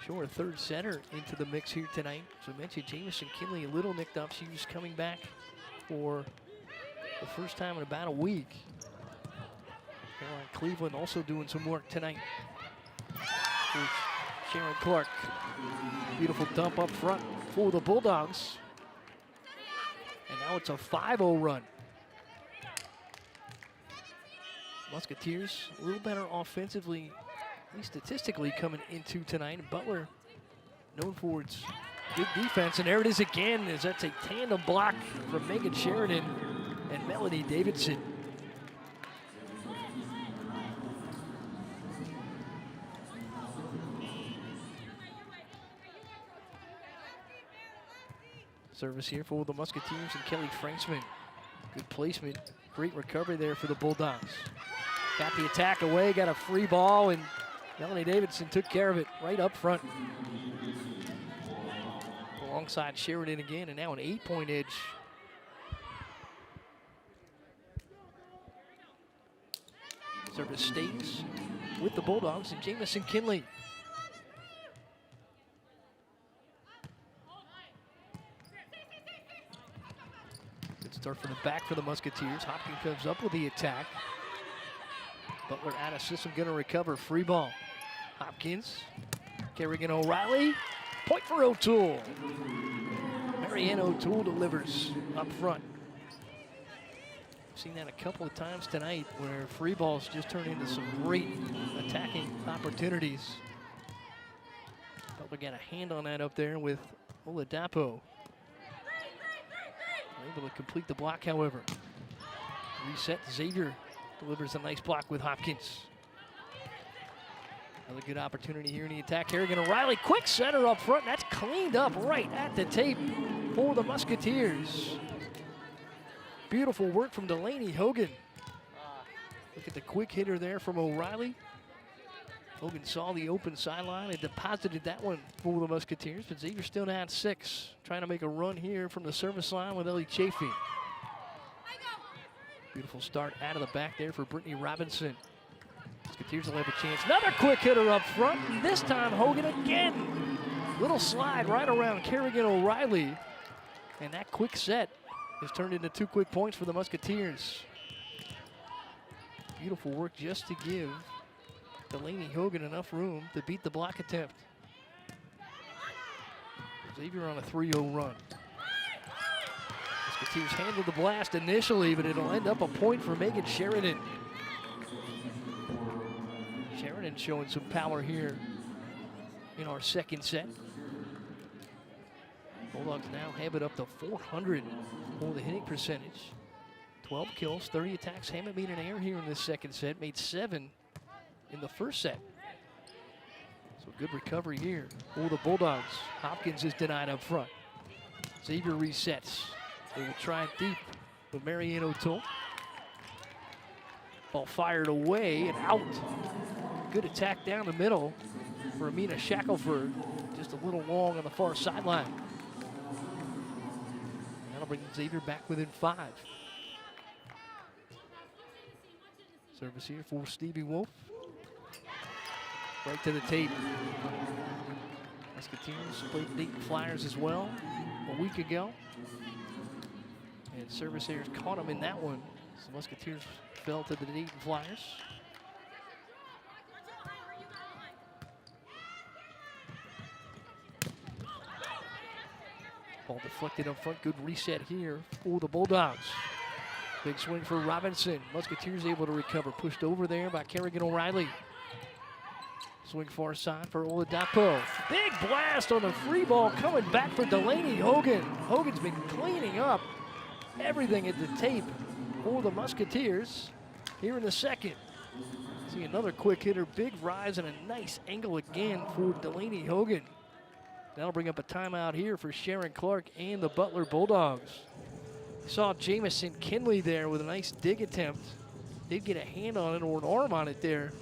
Shore, third setter into the mix here tonight. So I mentioned Jamison Kinley a little nicked up. She was coming back for the first time in about a week. Caroline Cleveland also doing some work tonight. Here's Sharon Clark. Beautiful dump up front for the Bulldogs. And now it's a 5-0 run. Musketeers a little better offensively, at least statistically, coming into tonight. And Butler known for its good defense. And there it is again, as that's a tandem block from Megan Sheridan and Melody Davidson. Service here for the Musketeers and Kelly Franksman. Good placement, great recovery there for the Bulldogs. Got the attack away, got a free ball, and Melanie Davidson took care of it right up front. Alongside Sheridan again, and now an 8-point edge. Service stays with the Bulldogs and Jamison Kinley. Start from the back for the Musketeers. Hopkins comes up with the attack. Butler out of system, gonna recover. Free ball. Hopkins. Kerrigan O'Reilly. Point for O'Toole. Marianne O'Toole delivers up front. Seen that a couple of times tonight where free balls just turn into some great attacking opportunities. Butler got a hand on that up there with Oladapo. Able to complete the block, however. Reset, Xavier delivers a nice block with Hopkins. Another good opportunity here in the attack. Kerrigan O'Reilly, quick center up front. That's cleaned up right at the tape for the Musketeers. Beautiful work from Delaney Hogan. Look at the quick hitter there from O'Reilly. Hogan saw the open sideline and deposited that one for the Musketeers, but Xavier still down 6. Trying to make a run here from the service line with Ellie Chafee. Beautiful start out of the back there for Brittany Robinson. Musketeers will have a chance. Another quick hitter up front, and this time Hogan again. Little slide right around Kerrigan O'Reilly, and that quick set has turned into 2 quick points for the Musketeers. Beautiful work just to give Delaney Hogan enough room to beat the block attempt. Xavier on a 3-0 run. Musketeers handled the blast initially, but it'll end up a point for Megan Sheridan. Sheridan showing some power here in our second set. Bulldogs now have it up to 400 for the hitting percentage. 12 kills, 30 attacks. Haven't made an error here in this second set. Made 7 in the first set. So good recovery here for the Bulldogs. Hopkins is denied up front. Xavier resets. They will try it deep with Marianne O'Toole. Ball fired away and out. Good attack down the middle for Amina Shackelford. Just a little long on the far sideline. That'll bring Xavier back within 5. Service here for Stevie Wolf. Right to the tape. Musketeers played Dayton Flyers as well a week ago. And service errors caught him in that one. So Musketeers fell to the Dayton Flyers. Ball deflected up front. Good reset here for the Bulldogs. Big swing for Robinson. Musketeers able to recover. Pushed over there by Kerrigan O'Reilly. Swing far side for Oladapo. Big blast on the free ball coming back for Delaney Hogan. Hogan's been cleaning up everything at the tape for the Musketeers here in the second. See another quick hitter. Big rise and a nice angle again for Delaney Hogan. That'll bring up a timeout here for Sharon Clark and the Butler Bulldogs. Saw Jamison Kinley there with a nice dig attempt. Did get a hand on it or an arm on it there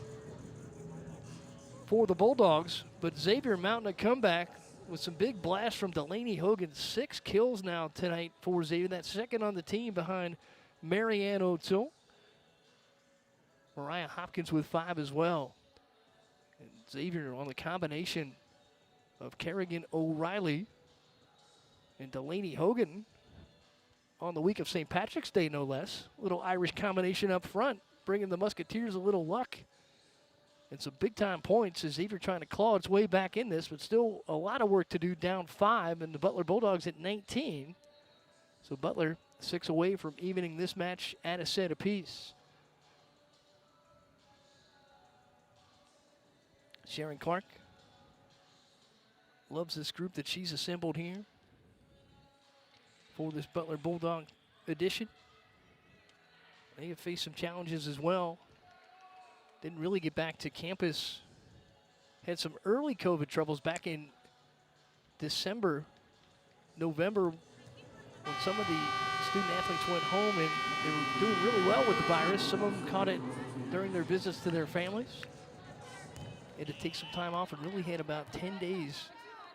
for the Bulldogs, but Xavier mounting a comeback with some big blasts from Delaney Hogan. 6 kills now tonight for Xavier. That's second on the team behind Marianne O'Toole. Mariah Hopkins with 5 as well. And Xavier on the combination of Kerrigan O'Reilly and Delaney Hogan on the week of St. Patrick's Day, no less. Little Irish combination up front, bringing the Musketeers a little luck. And some big-time points as Xavier trying to claw its way back in this, but still a lot of work to do, down 5, and the Butler Bulldogs at 19. So Butler 6 away from evening this match at a set apiece. Sharon Clark loves this group that she's assembled here for this Butler Bulldog edition. They have faced some challenges as well. Didn't really get back to campus. Had some early COVID troubles back in December, November, when some of the student athletes went home and they were doing really well with the virus. Some of them caught it during their visits to their families. Had to take some time off and really had about 10 days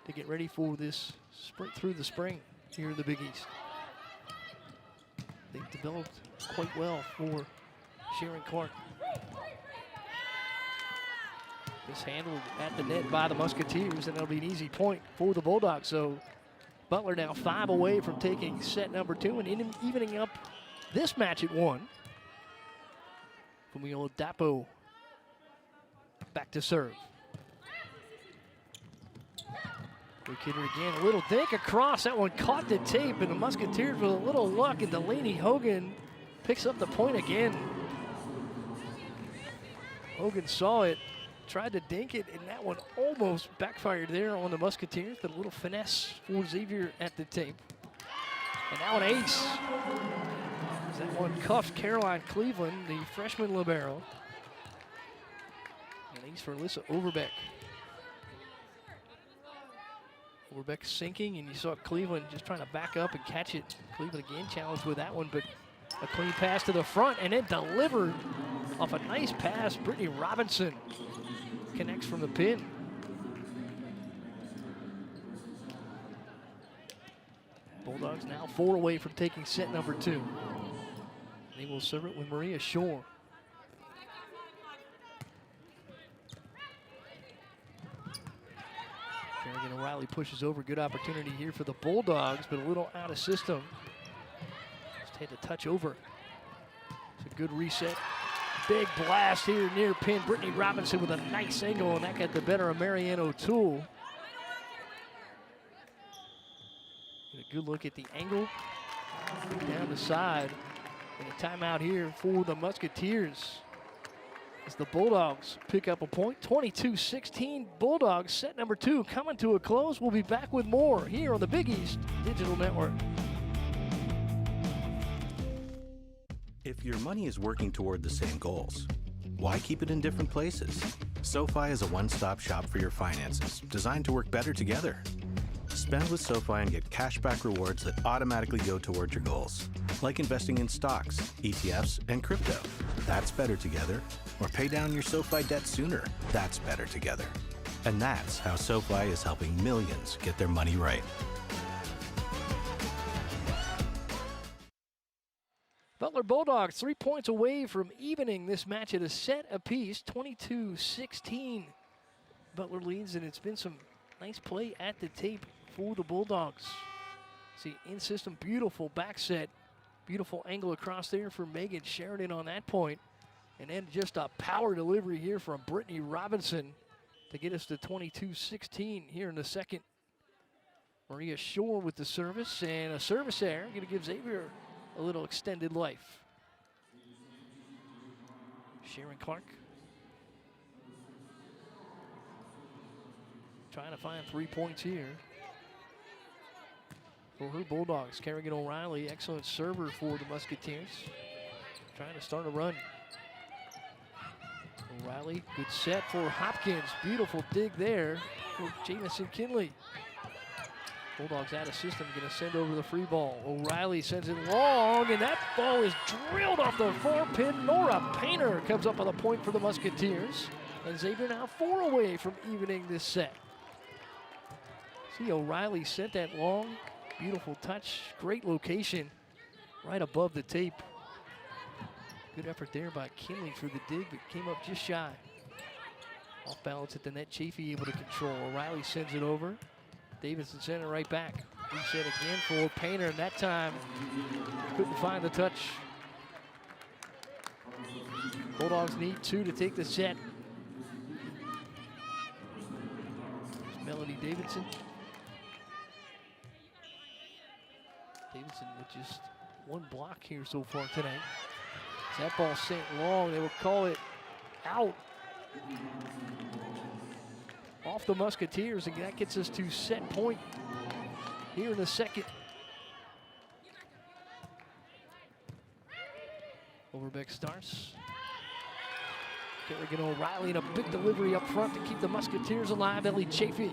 to get ready for this sprint through the spring here in the Big East. They've developed quite well for Sharon Clark. This handled at the net by the Musketeers, and it'll be an easy point for the Bulldogs. So Butler now 5 away from taking set number 2 and evening up this match at 1. From the old Dapo back to serve. Quick hitter again, a little dink across. That one caught the tape, and the Musketeers with a little luck, and Delaney Hogan picks up the point again. Hogan saw it, tried to dink it, and that one almost backfired there on the Musketeers, but a little finesse for Xavier at the tape. And now an ace. That one cuffed Caroline Cleveland, the freshman libero. An ace for Alyssa Overbeck. Overbeck sinking, and you saw Cleveland just trying to back up and catch it. Cleveland again challenged with that one, but a clean pass to the front and then delivered off a nice pass. Brittany Robinson connects from the pin. Bulldogs now 4 away from taking set number 2. They will serve it with Maria Shore. Kerrigan O'Reilly pushes over. Good opportunity here for the Bulldogs, but a little out of system. Just had to touch over. It's a good reset. Big blast here near pin. Brittany Robinson with a nice angle, and that got the better of Marianne O'Toole. Get a good look at the angle down the side. And a timeout here for the Musketeers as the Bulldogs pick up a point. 22-16 Bulldogs, set number 2 coming to a close. We'll be back with more here on the Big East Digital Network. If your money is working toward the same goals, why keep it in different places? SoFi is a one-stop shop for your finances, designed to work better together. Spend with SoFi and get cashback rewards that automatically go toward your goals, like investing in stocks, ETFs, and crypto. That's better together. Or pay down your SoFi debt sooner. That's better together. And that's how SoFi is helping millions get their money right. Butler Bulldogs 3 points away from evening this match at a set apiece. 22-16. Butler leads, and it's been some nice play at the tape for the Bulldogs. See, in system, beautiful back set. Beautiful angle across there for Megan Sheridan on that point. And then just a power delivery here from Brittany Robinson to get us to 22-16 here in the second. Maria Shore with the service, and a service error. Going to give Xavier a little extended life. Sharon Clark trying to find 3 points here for her Bulldogs. Kerrigan O'Reilly, excellent server for the Musketeers. Trying to start a run. O'Reilly, good set for Hopkins. Beautiful dig there for Jamison Kinley. Bulldogs out of system, gonna send over the free ball. O'Reilly sends it long, and that ball is drilled off the far pin. Nora Painter comes up on the point for the Musketeers. And Xavier now 4 away from evening this set. See, O'Reilly sent that long, beautiful touch, great location, right above the tape. Good effort there by Kinley for the dig, but came up just shy. Off balance at the net, Chafee able to control. O'Reilly sends it over. Davidson sent it right back. Reset again for Painter, and that time couldn't find the touch. Bulldogs need 2 to take the set. There's Melody Davidson. Davidson with just 1 block here so far tonight. As that ball sent long, they will call it out. Off the Musketeers, and that gets us to set point here in the second. Overbeck starts. Kerrigan O'Reilly and a big delivery up front to keep the Musketeers alive. Ellie Chafee.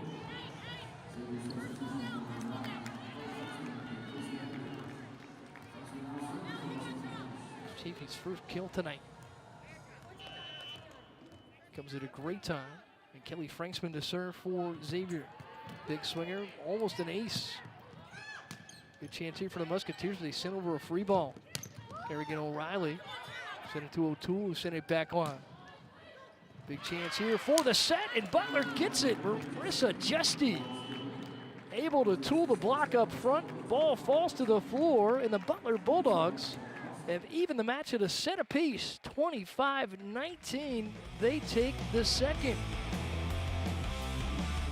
Chafee's first kill tonight. Comes at a great time. And Kelly Franksman to serve for Xavier. Big swinger, almost an ace. Good chance here for the Musketeers. They sent over a free ball. Kerrigan O'Reilly sent it to O'Toole, who sent it back on. Big chance here for the set, and Butler gets it. Marissa Justy able to tool the block up front. Ball falls to the floor, and the Butler Bulldogs have evened the match at a set apiece. 25-19, they take the second.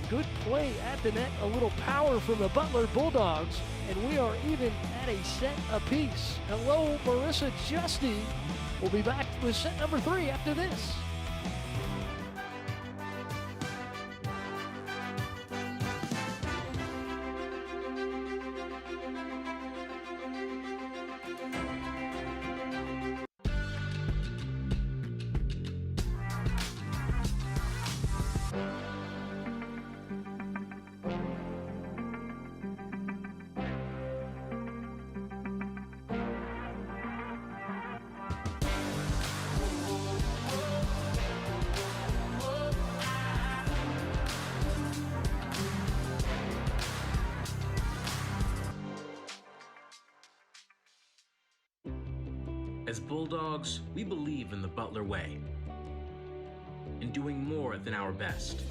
Good play at the net, a little power from the Butler Bulldogs, and we are even at a set apiece. Hello, Marissa Justy. We'll be back with set number 3 after this. As Bulldogs, we believe in the Butler way, in doing more than our best,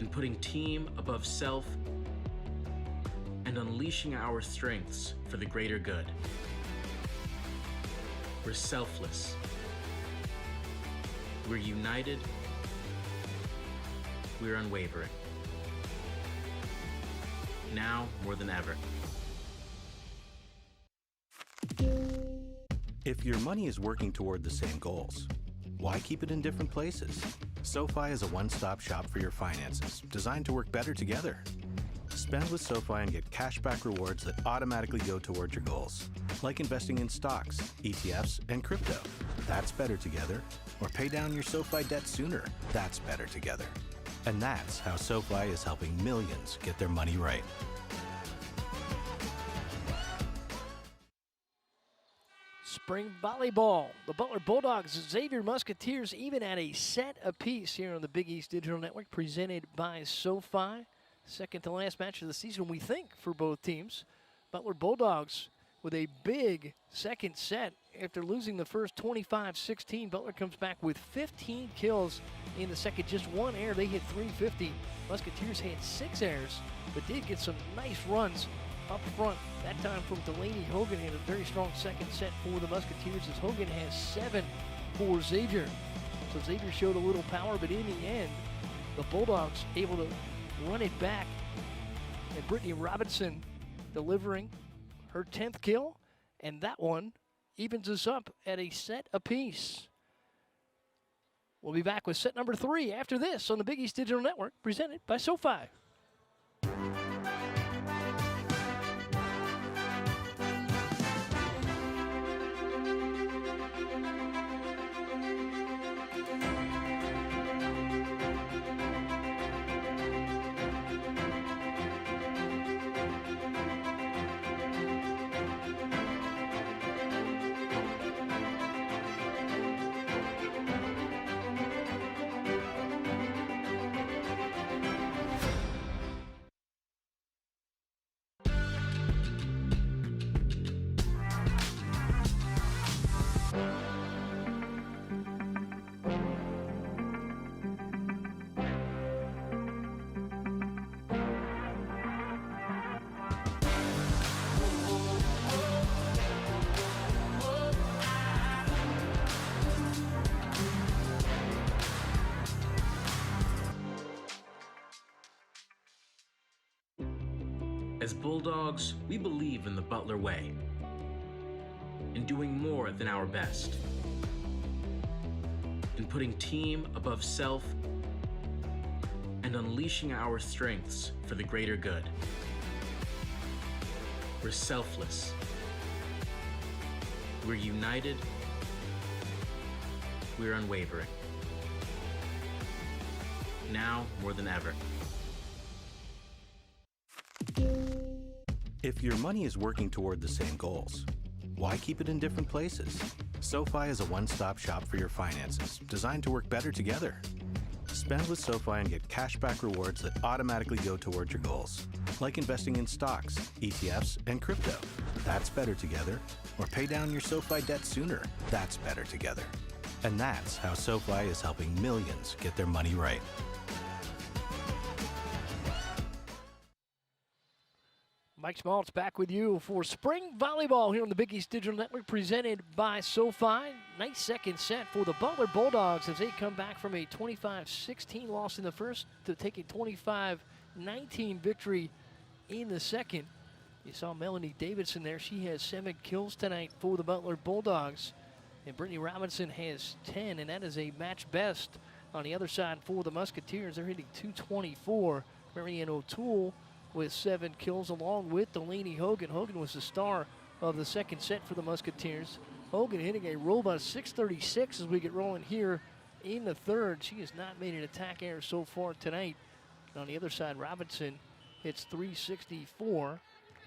in putting team above self, and unleashing our strengths for the greater good. We're selfless. We're united. We're unwavering. Now more than ever. If your money is working toward the same goals, why keep it in different places? SoFi is a one-stop shop for your finances, designed to work better together. Spend with SoFi and get cashback rewards that automatically go toward your goals, like investing in stocks, ETFs, and crypto. That's better together. Or pay down your SoFi debt sooner. That's better together. And that's how SoFi is helping millions get their money right. Spring volleyball. The Butler Bulldogs, Xavier Musketeers, even at a set apiece here on the Big East Digital Network, presented by SoFi. Second to last match of the season, we think, for both teams. Butler Bulldogs with a big second set. After losing the first 25-16, Butler comes back with 15 kills in the second. Just one error. They hit 350. Musketeers had 6 errors, but did get some nice runs up front. That time from Delaney Hogan in a very strong second set for the Musketeers, as Hogan has 7 for Xavier. So Xavier showed a little power, but in the end, the Bulldogs able to run it back. And Brittany Robinson delivering her 10th kill, and that one evens us up at a set apiece. We'll be back with set number 3 after this on the Big East Digital Network, presented by SoFi. As Bulldogs, we believe in the Butler way, in doing more than our best, in putting team above self, and unleashing our strengths for the greater good. We're selfless. We're united. We're unwavering. Now more than ever. If your money is working toward the same goals, why keep it in different places? SoFi is a one-stop shop for your finances, designed to work better together. Spend with SoFi and get cashback rewards that automatically go toward your goals, like investing in stocks, ETFs, and crypto. That's better together. Or pay down your SoFi debt sooner. That's better together. And that's how SoFi is helping millions get their money right. Mike Schmaltz back with you for spring volleyball here on the Big East Digital Network, presented by SoFi. Nice second set for the Butler Bulldogs as they come back from a 25-16 loss in the first to take a 25-19 victory in the second. You saw Melanie Davidson there. She has 7 kills tonight for the Butler Bulldogs. And Brittany Robinson has 10, and that is a match best. On the other side for the Musketeers, they're hitting 224. Marianne O'Toole with 7 kills, along with Delaney Hogan. Hogan was the star of the second set for the Musketeers. Hogan hitting a robust 636 as we get rolling here in the third. She has not made an attack error so far tonight. And on the other side, Robinson hits 364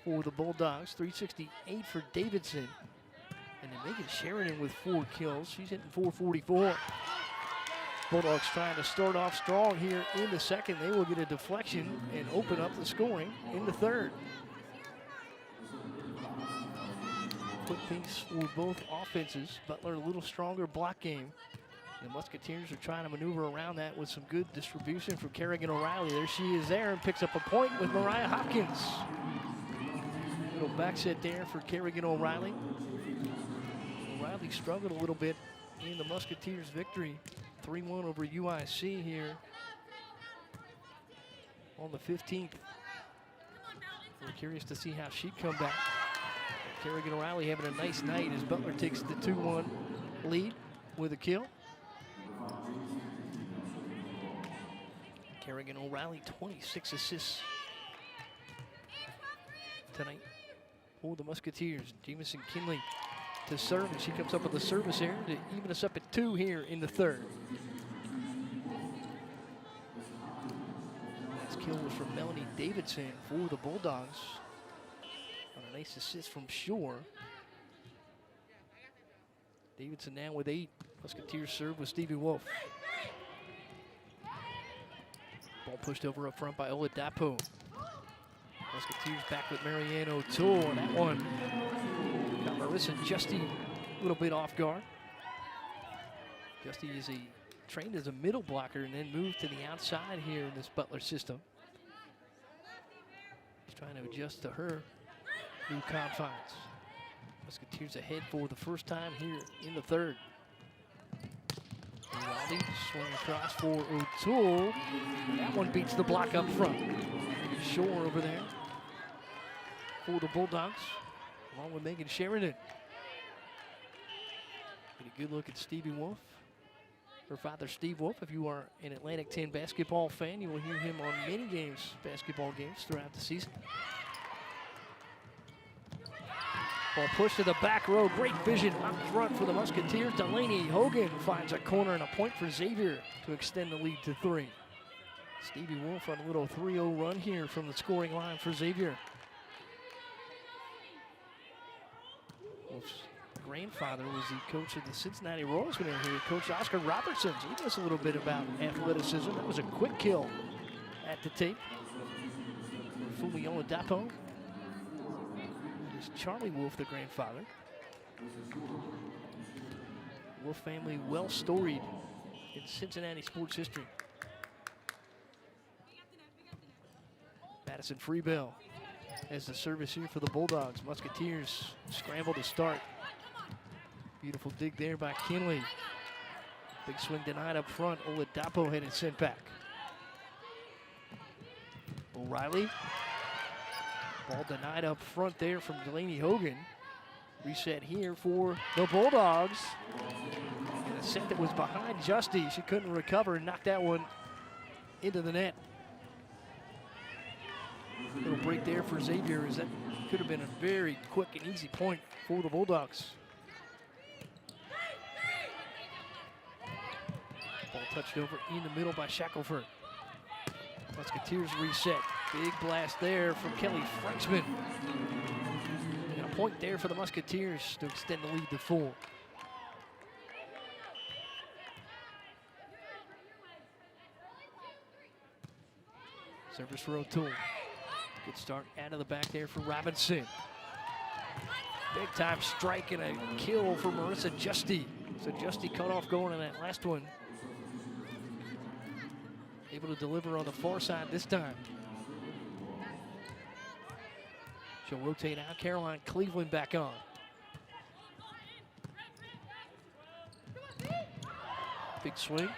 for the Bulldogs, 368 for Davidson. And then Megan Sheridan with 4 kills. She's hitting 444. Bulldogs trying to start off strong here in the second. They will get a deflection and open up the scoring in the third. quick pace for both offenses. Butler a little stronger block game. The Musketeers are trying to maneuver around that with some good distribution from Kerrigan O'Reilly. There she is there and picks up a point with Mariah Hopkins. Little back set there for Kerrigan O'Reilly. O'Reilly struggled a little bit in the Musketeers' victory. 3-1 over UIC here on the 15th. We're curious to see how she'd come back. Kerrigan O'Reilly having a nice night as Butler takes the 2-1 lead with a kill. Kerrigan O'Reilly, 26 assists tonight for the Musketeers. Jamison Kinley to serve, and she comes up with a service error to even us up at 2 here in the third. Last kill was from Melanie Davidson for the Bulldogs on a nice assist from Shore. Davidson now with 8. Musketeers serve with Stevie Wolf. Ball pushed over up front by Oladapo. Musketeers back with Marianne O'Toole, and that one got Marissa Justy a little bit off guard. Justy is trained as a middle blocker and then moved to the outside here in this Butler system. He's trying to adjust to her new confines. Musketeers ahead for the first time here in the third. Wildy swing across for O'Toole. That one beats the block up front. Shore over there for the Bulldogs, along with Megan Sheridan. Get a good look at Stevie Wolf. Her father, Steve Wolf. If you are an Atlantic 10 basketball fan, you will hear him on many basketball games throughout the season. Ball pushed to the back row. Great vision up front for the Musketeers. Delaney Hogan finds a corner and a point for Xavier to extend the lead to 3. Stevie Wolf on a little 3-0 run here from the scoring line for Xavier. Wolf's grandfather was the coach of the Cincinnati Royals when they were here, Coach Oscar Robertson. So he knows a little bit about athleticism. That was a quick kill at the tape. Fumi Oladapo. Charlie Wolf, the grandfather. Wolf family well storied in Cincinnati sports history. Madison Freebell as the service here for the Bulldogs. Musketeers scramble to start. Beautiful dig there by Kinley. Big swing denied up front. Oladapo had it sent back. O'Reilly. Ball denied up front there from Delaney Hogan. Reset here for the Bulldogs. And a set that was behind Justy. She couldn't recover and knocked that one into the net. Little break there for Xavier, as that could have been a very quick and easy point for the Bulldogs. Ball touched over in the middle by Shackelford. Musketeers reset. Big blast there from Kelly Franksman. And a point there for the Musketeers to extend the lead to 4. Service for O'Toole. Good start out of the back there for Robinson. Big time strike and a kill for Marissa Justy. So Justy cut off going on that last one. Able to deliver on the far side this time. She'll rotate out. Caroline Cleveland back on. Big swing.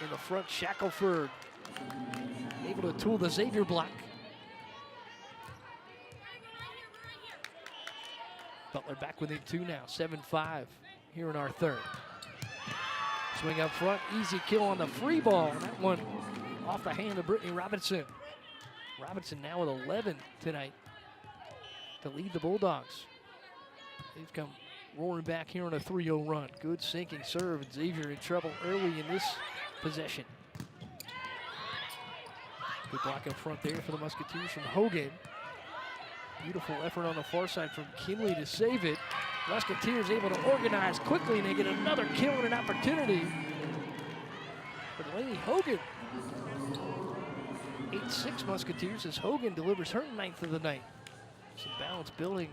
In the front, Shackelford able to tool the Xavier block. Butler back within 2 now, 7-5 here in our third. Swing up front, easy kill on the free ball. That one off the hand of Brittany Robinson. Robinson now with 11 tonight to lead the Bulldogs. They've come roaring back here on a 3-0 run. Good sinking serve, and Xavier in trouble early in this possession. Good block up front there for the Musketeers from Hogan. Beautiful effort on the far side from Kinley to save it. Musketeers able to organize quickly, and they get another kill and an opportunity for Delaney Hogan. 8-6 Musketeers as Hogan delivers her 9th of the night. Some balance building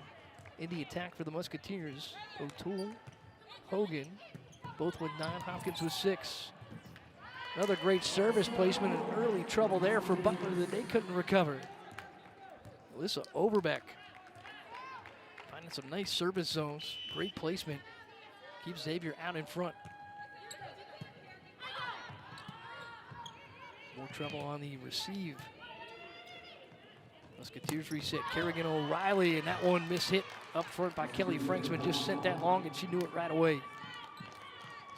in the attack for the Musketeers. O'Toole, Hogan, both with 9, Hopkins with 6. Another great service placement and early trouble there for Butler that they couldn't recover. Alyssa Overbeck finding some nice service zones. Great placement. Keeps Xavier out in front. More trouble on the receive. Musketeers reset. Kerrigan O'Reilly, and that one mishit up front by Kelly Franksman. Just sent that long, and she knew it right away.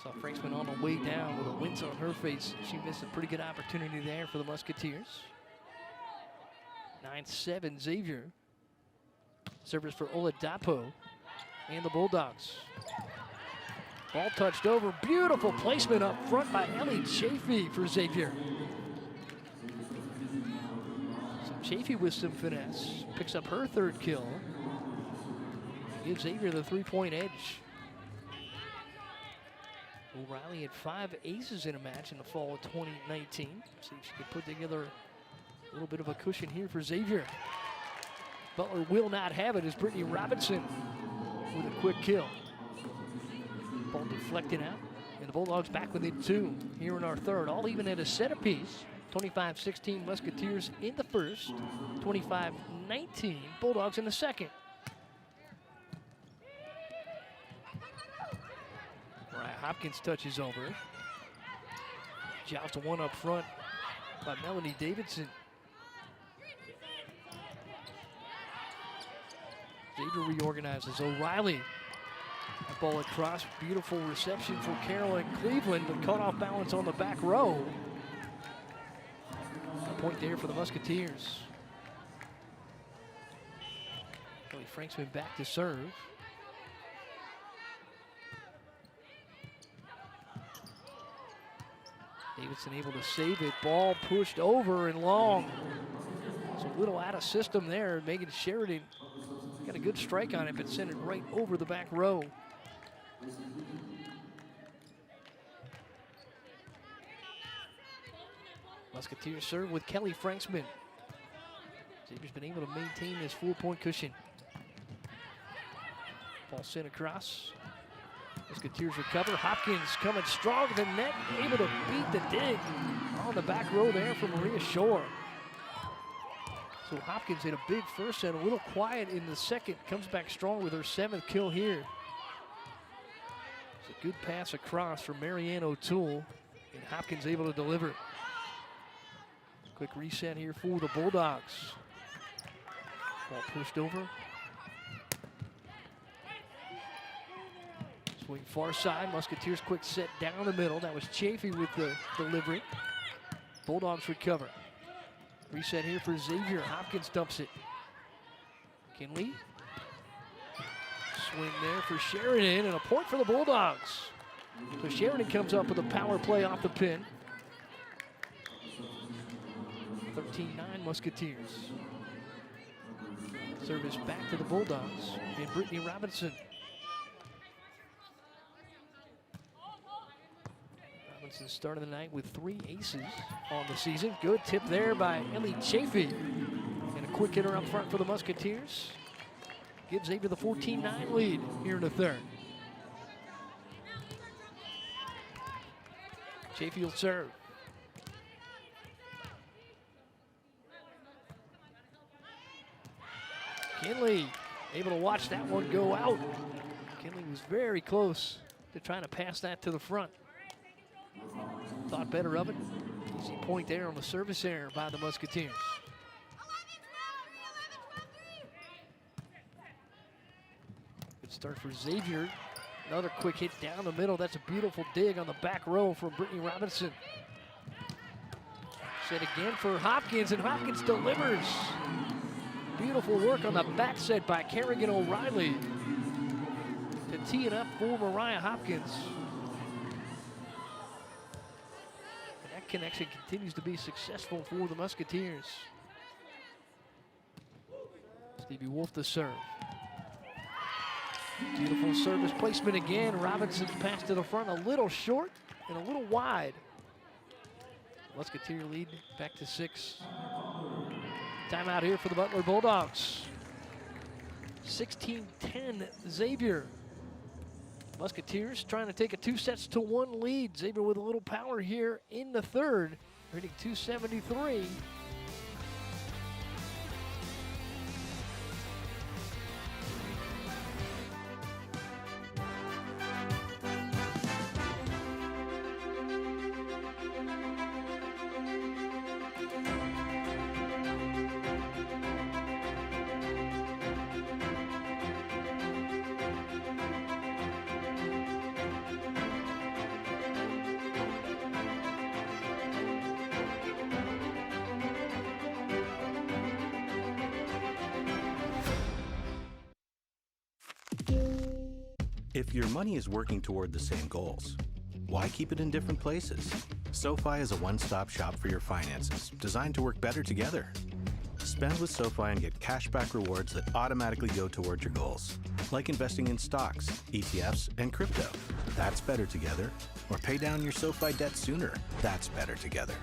Saw Franksman on the way down with a wince on her face. She missed a pretty good opportunity there for the Musketeers. 9-7 Xavier. Service for Oladapo and the Bulldogs. Ball touched over. Beautiful placement up front by Ellie Chafee for Xavier. So Chafee with some finesse. Picks up her 3rd kill. Gives Xavier the 3-point edge. O'Reilly had 5 aces in a match in the fall of 2019. See if she could put together a little bit of a cushion here for Xavier. Butler will not have it as Brittany Robinson with a quick kill. Ball deflected out, and the Bulldogs back within 2 here in our 3rd. All even at a set apiece. 25-16 Musketeers in the 1st. 25-19 Bulldogs in the 2nd. Mariah Hopkins touches over. Joust to one up front by Melanie Davidson. Xavier reorganizes. O'Reilly. That ball across. Beautiful reception for Carolyn Cleveland, but caught off balance on the back row. A point there for the Musketeers. Kelly Franksman back to serve. Davidson able to save it. Ball pushed over and long. It's a little out of system there. Megan Sheridan got a good strike on it, but sent it right over the back row. Musketeers serve with Kelly Franksman. Xavier's been able to maintain this 4-point cushion. Ball sent across. Musketeers recover. Hopkins coming strong to the net, able to beat the dig on the back row there for Maria Shore. So Hopkins had a big first set, a little quiet in the 2nd, comes back strong with her 7th kill here. It's a good pass across from Marianne O'Toole, and Hopkins able to deliver. Quick reset here for the Bulldogs. Ball pushed over. Swing far side, Musketeers quick set down the middle. That was Chafee with the delivery. Bulldogs recover. Reset here for Xavier. Hopkins dumps it. Kinley. Swing there for Sheridan, and a point for the Bulldogs. So Sheridan comes up with a power play off the pin. 13-9 Musketeers. Service back to the Bulldogs and Brittany Robinson. Robinson started the night with 3 aces on the season. Good tip there by Ellie Chafee. And a quick hitter up front for the Musketeers. Gives Xavier the 14-9 lead here in the 3rd. Chafee will serve. Kinley able to watch that one go out. Kinley was very close to trying to pass that to the front. Thought better of it. Easy point there on the service error by the Musketeers. Good start for Xavier. Another quick hit down the middle. That's a beautiful dig on the back row from Brittany Robinson. Set again for Hopkins, and Hopkins delivers. Beautiful work on the back set by Kerrigan O'Reilly to tee it up for Mariah Hopkins. And that connection continues to be successful for the Musketeers. Stevie Wolf the serve. Beautiful service placement again. Robinson's pass to the front, a little short and a little wide. Musketeer lead back to 6. Timeout here for the Butler Bulldogs. 16-10 Xavier. Musketeers trying to take a 2-1 lead. Xavier with a little power here in the third, hitting 273. If your money is working toward the same goals, why keep it in different places? SoFi is a one-stop shop for your finances, designed to work better together. Spend with SoFi and get cashback rewards that automatically go toward your goals, like investing in stocks, ETFs, and crypto. That's better together. Or pay down your SoFi debt sooner. That's better together.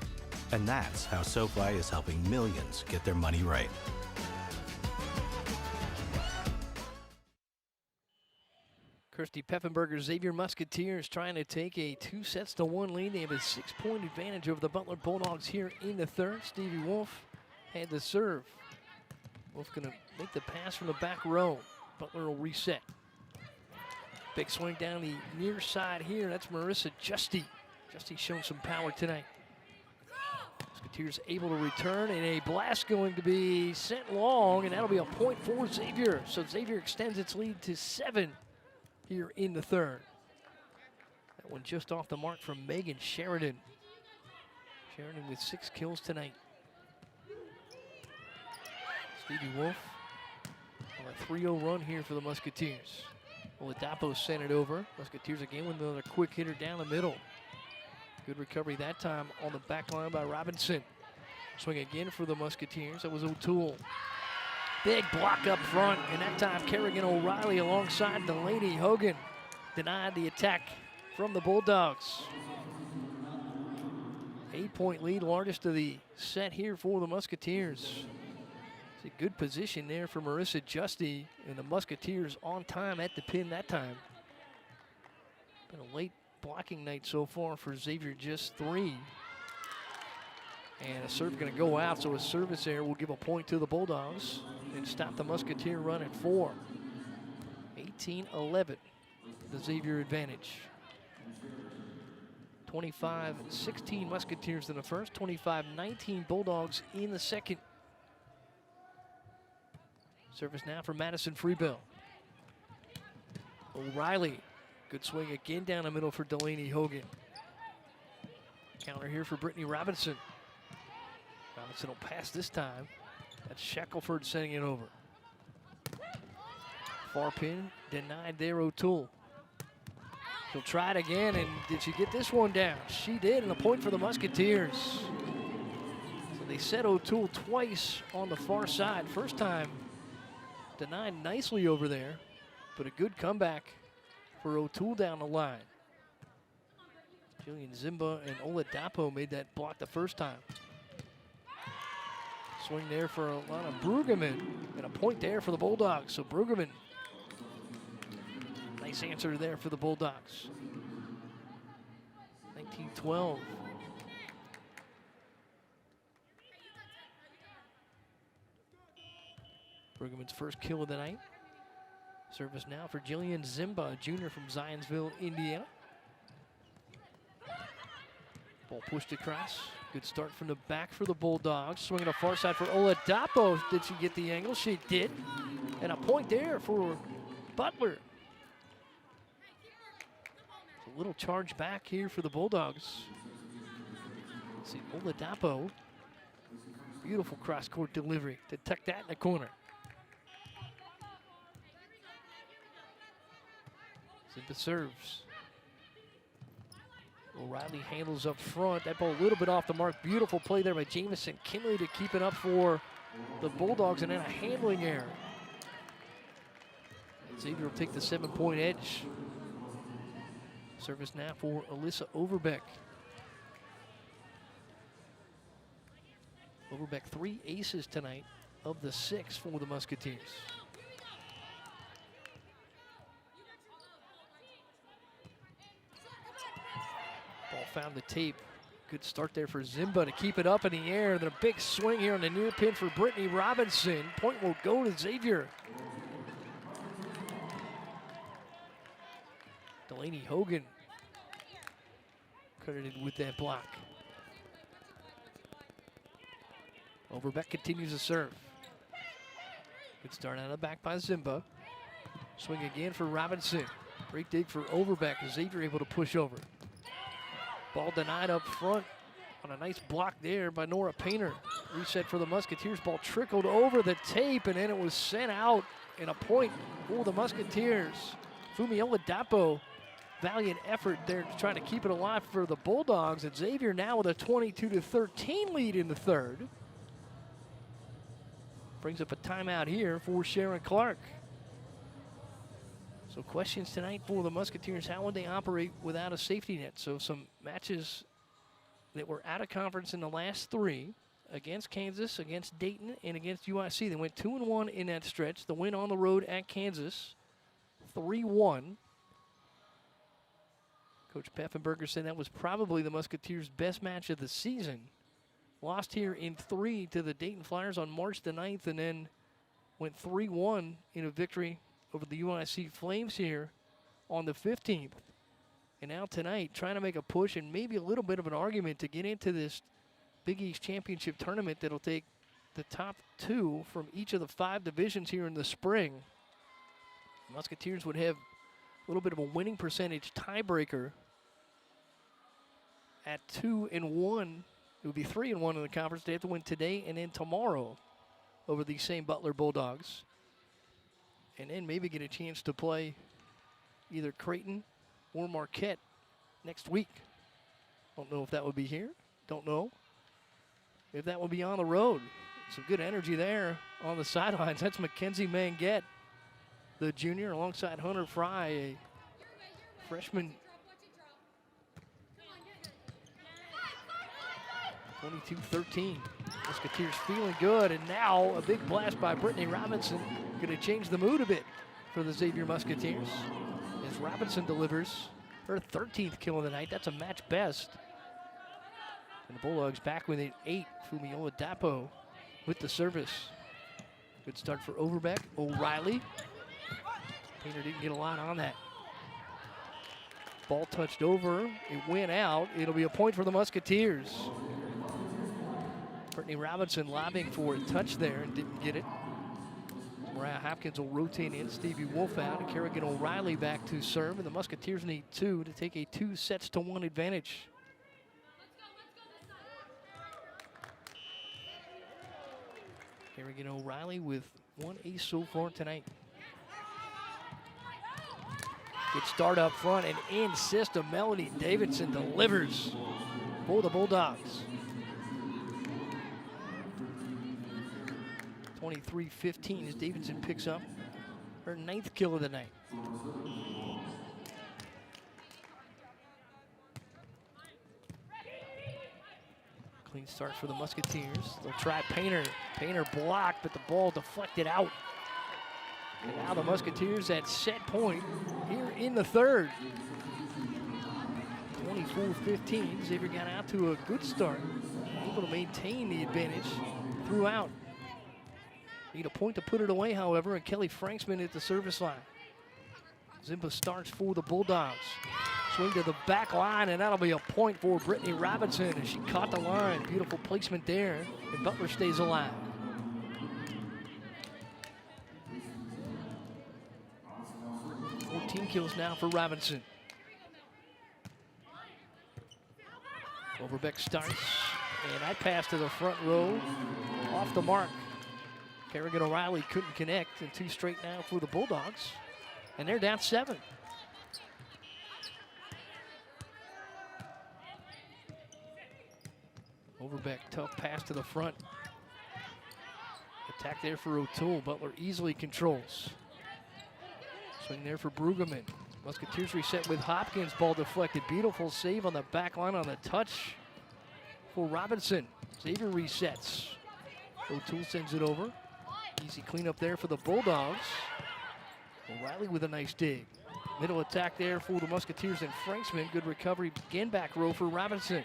And that's how SoFi is helping millions get their money right. Kirsty Peffenberger, Xavier Musketeers trying to take a 2-1 lead. They have a 6-point advantage over the Butler Bulldogs here in the third. Stevie Wolf had the serve. Wolf gonna make the pass from the back row. Butler will reset. Big swing down the near side here. That's Marissa Justy. Justy's shown some power tonight. Musketeers able to return, and a blast going to be sent long, and that'll be a point for Xavier. So Xavier extends its lead to 7 here in the third. That one just off the mark from Megan Sheridan. Sheridan with 6 kills tonight. Stevie Wolf on a 3-0 run here for the Musketeers. Oladapo sent it over. Musketeers again with another quick hitter down the middle. Good recovery that time on the back line by Robinson. Swing again for the Musketeers. That was O'Toole. Big block up front, and that time Kerrigan O'Reilly alongside Delaney Hogan denied the attack from the Bulldogs. 8-point lead, largest of the set here for the Musketeers. It's a good position there for Marissa Justy, and the Musketeers on time at the pin that time. Been a late blocking night so far for Xavier, just 3. And a serve going to go out, so a service error will give a point to the Bulldogs and stop the Musketeer run at 4. 18-11, the Xavier advantage. 25-16 Musketeers in the first, 25-19 Bulldogs in the second. Service now for Madison Freebell. O'Reilly, good swing again down the middle for Delaney Hogan. Counter here for Brittany Robinson. Robinson will pass this time. That's Shackelford sending it over. Far pin denied there, O'Toole. She'll try it again, and did she get this one down? She did, and a point for the Musketeers. So they set O'Toole twice on the far side. First time denied nicely over there, but a good comeback for O'Toole down the line. Jillian Zimba and Oladapo made that block the first time. Swing there for Alana Brueggemann, and a point there for the Bulldogs. So Brueggemann, nice answer there for the Bulldogs. 19-12. Brueggemann's first kill of the night. Service now for Jillian Zimba, a junior from Zionsville, Indiana. Ball pushed across. Good start from the back for the Bulldogs. Swinging a far side for Oladapo. Did she get the angle? She did. And a point there for Butler. It's a little charge back here for the Bulldogs. Let's see, Oladapo. Beautiful cross-court delivery to tuck that in the corner. Zimba serves. O'Reilly handles up front. That ball a little bit off the mark. Beautiful play there by Jamison Kinley to keep it up for the Bulldogs, and then a handling error. And Xavier will take the 7-point edge. Service now for Alyssa Overbeck. Overbeck 3 aces tonight of the 6 for the Musketeers. Ball found the tape. Good start there for Zimba to keep it up in the air. Then a big swing here on the near pin for Brittany Robinson. Point will go to Xavier. Delaney Hogan credited with that block. Overbeck continues to serve. Good start out of the back by Zimba. Swing again for Robinson. Great dig for Overbeck. Xavier able to push over. Ball denied up front on a nice block there by Nora Painter. Reset for the Musketeers. Ball trickled over the tape, and then it was sent out in a point for the Musketeers. Fumiola Dapo, valiant effort there to try to keep it alive for the Bulldogs. And Xavier now with a 22-13 lead in the third. Brings up a timeout here for Sharon Clark. So questions tonight for the Musketeers. How would they operate without a safety net? So some matches that were out of conference in the last 3 against Kansas, against Dayton, and against UIC. They went 2-1 in that stretch. The win on the road at Kansas, 3-1. Coach Peffenberger said that was probably the Musketeers' best match of the season. Lost here in 3 to the Dayton Flyers on March the 9th, and then went 3-1 in a victory over the UIC Flames here on the 15th. And now tonight, trying to make a push and maybe a little bit of an argument to get into this Big East Championship tournament that'll take the top 2 from each of the 5 divisions here in the spring. Musketeers would have a little bit of a winning percentage tiebreaker at 2-1. It would be 3-1 in the conference. They have to win today and then tomorrow over these same Butler Bulldogs. And then maybe get a chance to play either Creighton or Marquette next week. Don't know if that would be here. Don't know if that will be on the road. Some good energy there on the sidelines. That's Mackenzie Manguette, the junior, alongside Hunter Fry, a freshman. 22-13. Musketeers feeling good, and now a big blast by Brittany Robinson. Going to change the mood a bit for the Xavier Musketeers as Robinson delivers her 13th kill of the night. That's a match best. And the Bulldogs back within 8. Fumiola Dapo with the service. Good start for Overbeck. O'Reilly. Painter didn't get a lot on that. Ball touched over. It went out. It'll be a point for the Musketeers. Brittany Robinson lobbing for a touch there and didn't get it. Mariah Hopkins will rotate in. Stevie Wolf out. And Kerrigan O'Reilly back to serve. And the Musketeers need 2 to take a 2-1 advantage. Kerrigan O'Reilly with 1 ace so far tonight. Good start up front and in system. Melody Davidson delivers for the Bulldogs. 23-15 as Davidson picks up her 9th kill of the night. Clean start for the Musketeers. They'll try Painter. Painter blocked, but the ball deflected out. And now the Musketeers at set point here in the third. 24-15. Xavier got out to a good start. Able to maintain the advantage throughout. Need a point to put it away, however, and Kelly Franksman at the service line. Zimba starts for the Bulldogs. Swing to the back line, and that'll be a point for Brittany Robinson as she caught the line. Beautiful placement there, and Butler stays alive. Kills now for Robinson. Overbeck starts, and that pass to the front row, off the mark. Kerrigan O'Reilly couldn't connect, and 2 straight now for the Bulldogs, and they're down 7. Overbeck, tough pass to the front. Attack there for O'Toole. Butler easily controls. Swing there for Brueggemann. Musketeers reset with Hopkins. Ball deflected. Beautiful save on the back line on the touch for Robinson. Xavier resets. O'Toole sends it over. Easy cleanup there for the Bulldogs. O'Reilly with a nice dig. Middle attack there for the Musketeers and Franksman. Good recovery again back row for Robinson.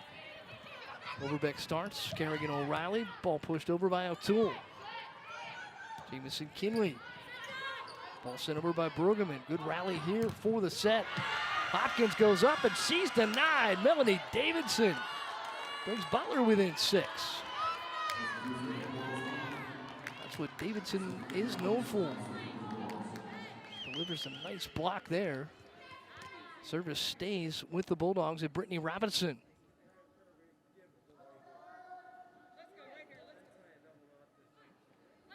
Overbeck starts. Kerrigan O'Reilly. Ball pushed over by O'Toole. Jamison Kinley. Ball sent over by Brueggemann. Good rally here for the set. Hopkins goes up and she's denied. Melanie Davidson brings Butler within 6. That's what Davidson is known for. Delivers a nice block there. Service stays with the Bulldogs at Brittany Robinson.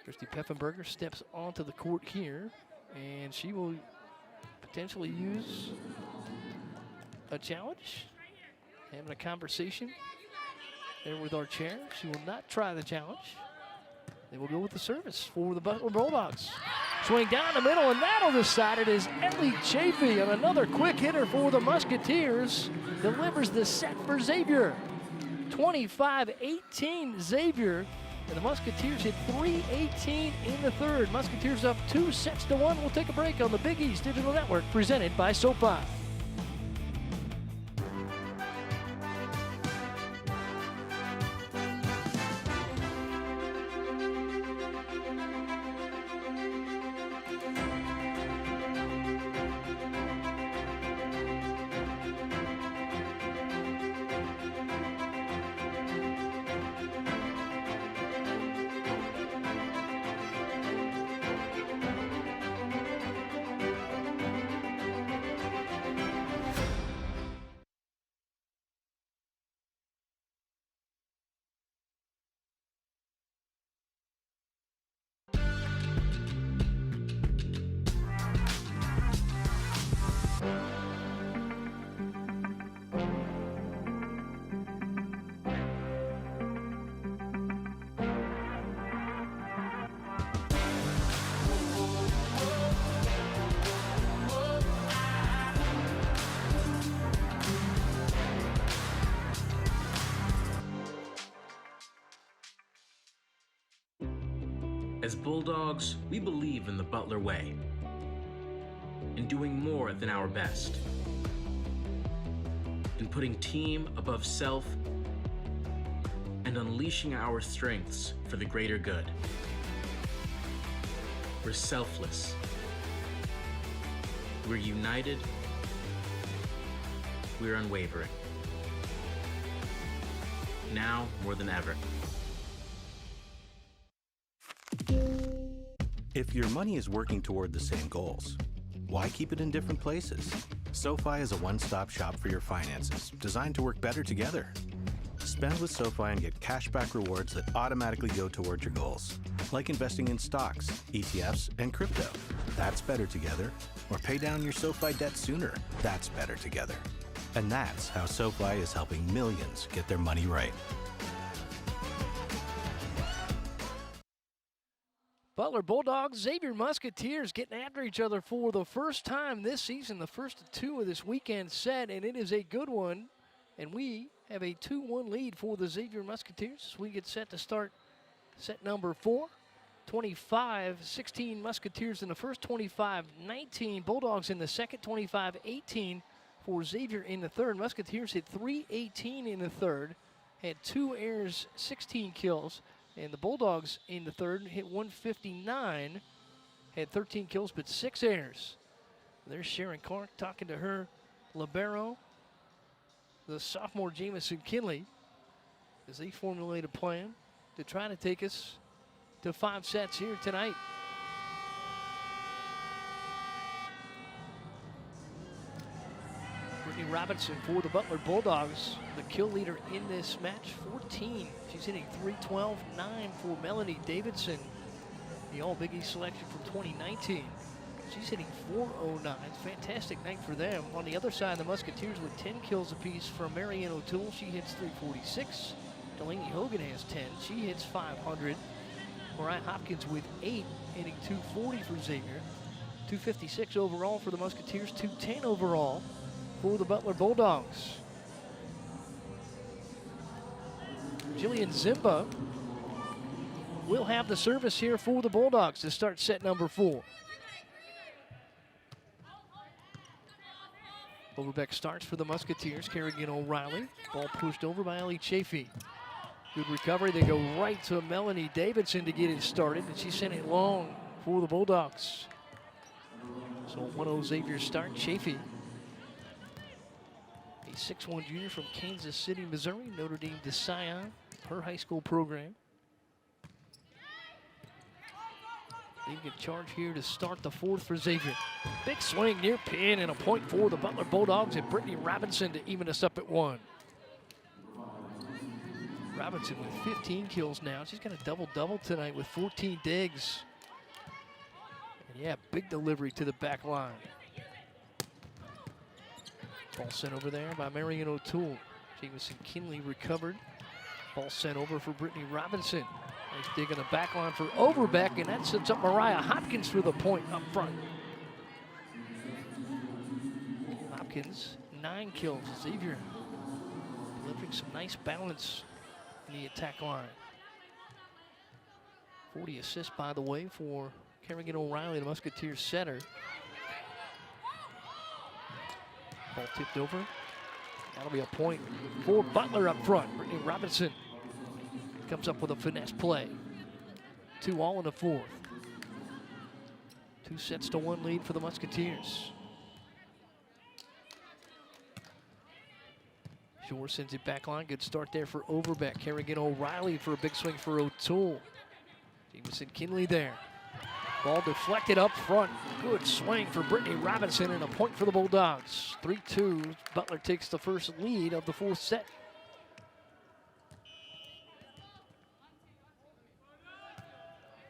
Christy Peffenberger steps onto the court here, and she will potentially use a challenge. Having a conversation there with our chair. She will not try the challenge. They will go with the service for the Butler Bulldogs. Swing down the middle, and that'll decide it is Ellie Chafee, and another quick hitter for the Musketeers. Delivers the set for Xavier. 25-18 Xavier, and the Musketeers hit 3:18 in the third. Musketeers up 2-1. We'll take a break on the Big East Digital Network, presented by SoFi. As Bulldogs, we believe in the Butler way, in doing more than our best, in putting team above self, and unleashing our strengths for the greater good. We're selfless. We're united. We're unwavering. Now more than ever. If your money is working toward the same goals, why keep it in different places? SoFi is a one-stop shop for your finances, designed to work better together. Spend with SoFi and get cashback rewards that automatically go toward your goals, like investing in stocks, ETFs, and crypto. That's better together. Or pay down your SoFi debt sooner. That's better together. And that's how SoFi is helping millions get their money right. Butler Bulldogs, Xavier Musketeers getting after each other for the first time this season, the first of 2 of this weekend set, and it is a good one. And we have a 2-1 lead for the Xavier Musketeers as we get set to start set number 4. 25-16 Musketeers in the first, 25-19 Bulldogs in the second, 25-18 for Xavier in the third. Musketeers hit 3:18 in the third, had 2 errors, 16 kills. And the Bulldogs in the third hit 159, had 13 kills but 6 errors. There's Sharon Clark talking to her libero, the sophomore Jamison Kinley, as they formulate a plan to try to take us to 5 sets here tonight. Brittany Robinson for the Butler Bulldogs, the kill leader in this match, 14. She's hitting .312.9 for Melanie Davidson, the All-Big East selection from 2019. She's hitting .409. Fantastic night for them. On the other side, the Musketeers with 10 kills apiece from Marianne O'Toole. She hits .346. Delaney Hogan has 10. She hits .500. Mariah Hopkins with 8, hitting .240 for Xavier. .256 overall for the Musketeers. .210 overall for the Butler Bulldogs. Jillian Zimba will have the service here for the Bulldogs to start set number 4. Overbeck starts for the Musketeers. Kerrigan O'Reilly. Ball pushed over by Ellie Chafee. Good recovery. They go right to Melanie Davidson to get it started, and she sent it long for the Bulldogs. So 1-0 Xavier start. Chafee, a 6'1" junior from Kansas City, Missouri. Notre Dame de Sion, her high school program. Leading a charge here to start the 4th for Xavier. Big swing near pin and a point for the Butler Bulldogs and Brittany Robinson to even us up at 1. Robinson with 15 kills now. She's got a double-double tonight with 14 digs. And yeah, big delivery to the back line. Ball sent over there by Marion O'Toole. Jameson Kinley recovered. Ball sent over for Brittany Robinson. Nice dig on the back line for Overbeck, and that sets up Mariah Hopkins for the point up front. Hopkins, 9 kills. Xavier delivering some nice balance in the attack line. 40 assists, by the way, for Kerrigan O'Reilly, the Musketeers setter. Ball tipped over. That'll be a point for Butler up front. Brittany Robinson comes up with a finesse play. 2-all in the 4th. 2-1 lead for the Musketeers. Shore sends it back line. Good start there for Overbeck. Kerrigan O'Reilly for a big swing for O'Toole. Jameson Kinley there. Ball deflected up front. Good swing for Brittany Robinson and a point for the Bulldogs. 3-2. Butler takes the first lead of the 4th set.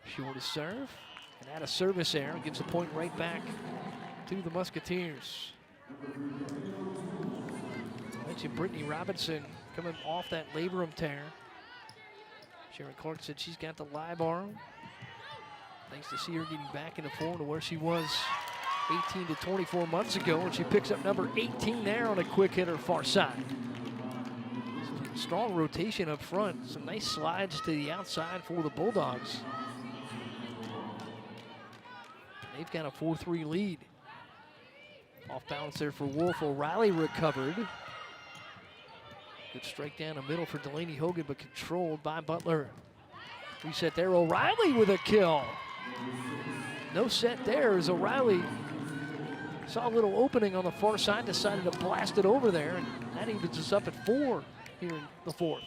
Shore to serve. And out of service error gives a point right back to the Musketeers. I mentioned Brittany Robinson coming off that labrum tear. Sharon Clark said she's got the live arm. Nice to see her getting back into form to where she was 18 to 24 months ago, and she picks up number 18 there on a quick hitter far side. Some strong rotation up front. Some nice slides to the outside for the Bulldogs. They've got a 4-3 lead. Off balance there for Wolf. O'Reilly recovered. Good strike down the middle for Delaney Hogan, but controlled by Butler. Reset there, O'Reilly with a kill. No set there as O'Reilly saw a little opening on the far side, decided to blast it over there, and that evens us up at 4 here in the 4th.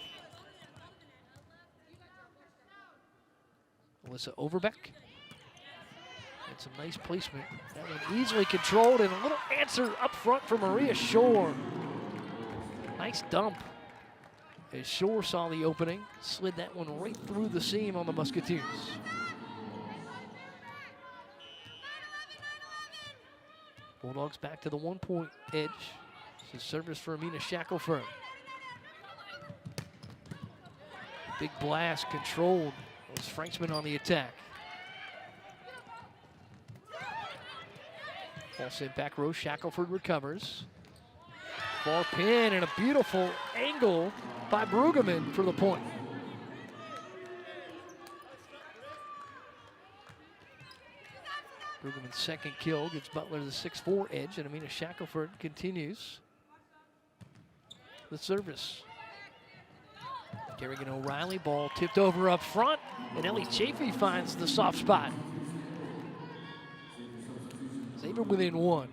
Alyssa Overbeck. And some nice placement. That one easily controlled, and a little answer up front for Maria Shore. Nice dump. As Shore saw the opening, slid that one right through the seam on the Musketeers. Bulldogs back to the 1-point edge. This is service for Amina Shackelford. Big blast controlled. It was Franksman on the attack. Ball sent back row. Shackelford recovers. Far pin and a beautiful angle by Brueggemann for the point. Brueggemann's second kill gives Butler the 6-4 edge, and Amina Shackelford continues the service. Kerrigan O'Reilly, ball tipped over up front, and Ellie Chafee finds the soft spot. Xavier within 1.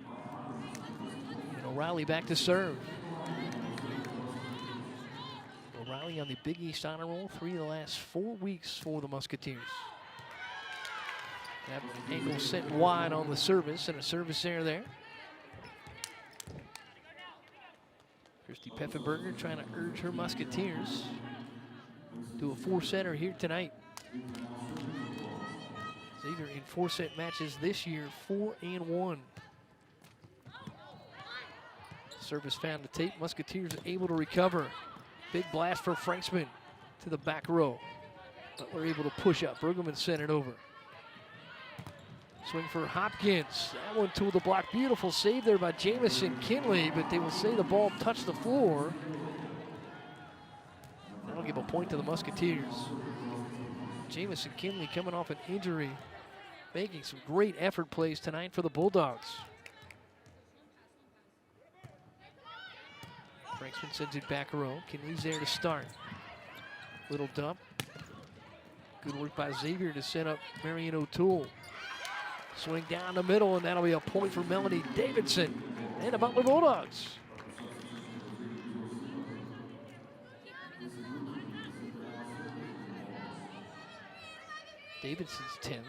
And O'Reilly back to serve. O'Reilly on the Big East honor roll 3 of the last 4 weeks for the Musketeers. That angle sent wide on the service, and a service error there. Christy Peffenberger trying to urge her Musketeers to a 4-setter here tonight. Xavier in 4-set matches this year, 4-1. Service found the tape. Musketeers able to recover. Big blast for Franksman to the back row. Butler able to push up. Brueggemann sent it over. Swing for Hopkins. That one to the block. Beautiful save there by Jameson Kinley, but they will say the ball touched the floor. That'll give a point to the Musketeers. Jamison Kinley coming off an injury, making some great effort plays tonight for the Bulldogs. Franksman sends it back row. Kinley's there to start. Little dump. Good work by Xavier to set up Marion O'Toole. Swing down the middle, and that'll be a point for Melanie Davidson and the Butler Bulldogs. Davidson's 10.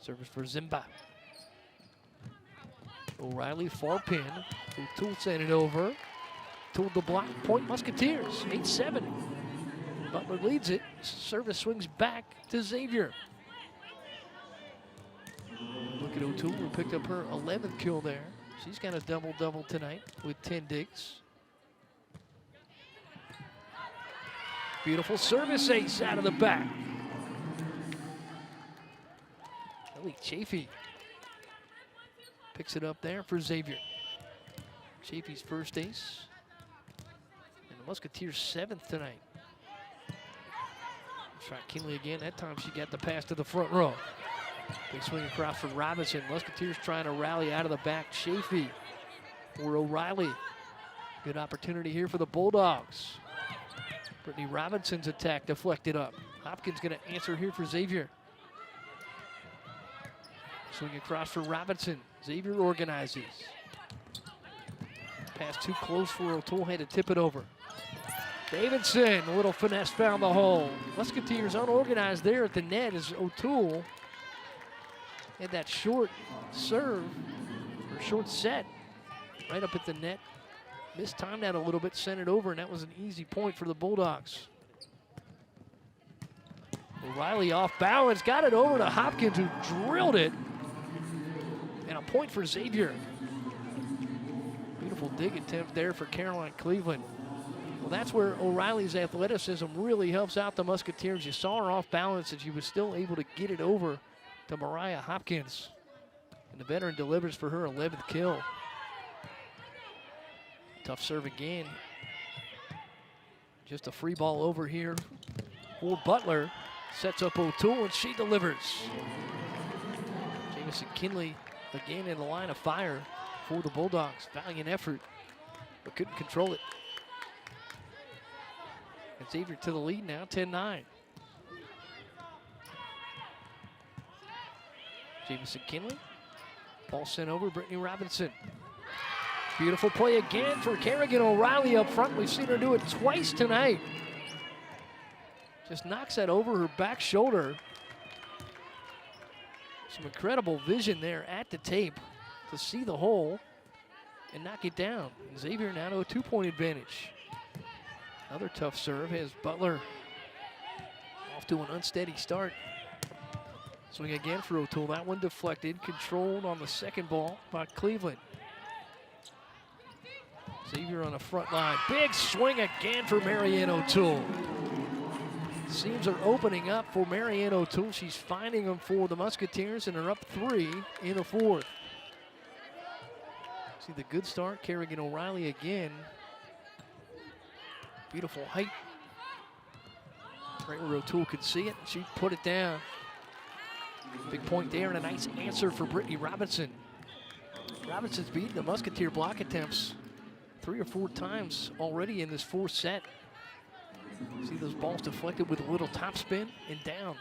Service for Zimba. O'Reilly, far pin. O'Toole sent it over. O'Toole the block, point Musketeers, 8-7. Butler leads it. Service swings back to Xavier. Look at O'Toole, who picked up her 11th kill there. She's got a double-double tonight with 10 digs. Beautiful service ace out of the back. Ellie Chafee picks it up there for Xavier. Chafee's first ace. And the Musketeers' 7th tonight. Try Kinley again. That time she got the pass to the front row. Big swing across for Robinson. Musketeers trying to rally out of the back. Chafee or O'Reilly. Good opportunity here for the Bulldogs. Brittany Robinson's attack deflected up. Hopkins going to answer here for Xavier. Swing across for Robinson. Xavier organizes. Pass too close for O'Toole, had to tip it over. Davidson, a little finesse found the hole. Musketeers unorganized there at the net as O'Toole had that short serve, or short set, right up at the net. Mistimed that a little bit, sent it over, and that was an easy point for the Bulldogs. O'Reilly off balance, got it over to Hopkins, who drilled it. And a point for Xavier. Beautiful dig attempt there for Caroline Cleveland. Well, that's where O'Reilly's athleticism really helps out the Musketeers. You saw her off balance, and she was still able to get it over to Mariah Hopkins. And the veteran delivers for her 11th kill. Tough serve again. Just a free ball over here for Butler. Sets up O'Toole, and she delivers. Jamison Kinley again in the line of fire for the Bulldogs. Valiant effort, but couldn't control it. And Xavier to the lead now, 10-9. Jamison Kinley. Ball sent over, Brittany Robinson. Beautiful play again for Kerrigan O'Reilly up front. We've seen her do it twice tonight. Just knocks that over her back shoulder. Some incredible vision there at the tape to see the hole and knock it down. And Xavier now to a 2-point advantage. Another tough serve has Butler off to an unsteady start. Swing again for O'Toole. That one deflected, controlled on the second ball by Cleveland. Xavier on the front line. Big swing again for Marianne O'Toole. Seams are opening up for Marianne O'Toole. She's finding them for the Musketeers, and they're up 3 in the 4th. See the good start. Kerrigan O'Reilly again. Beautiful height. Right where O'Toole could see it. She put it down. Big point there, and a nice answer for Brittany Robinson. Robinson's beaten the Musketeer block attempts 3 or 4 times already in this 4th set. See those balls deflected with a little topspin and down.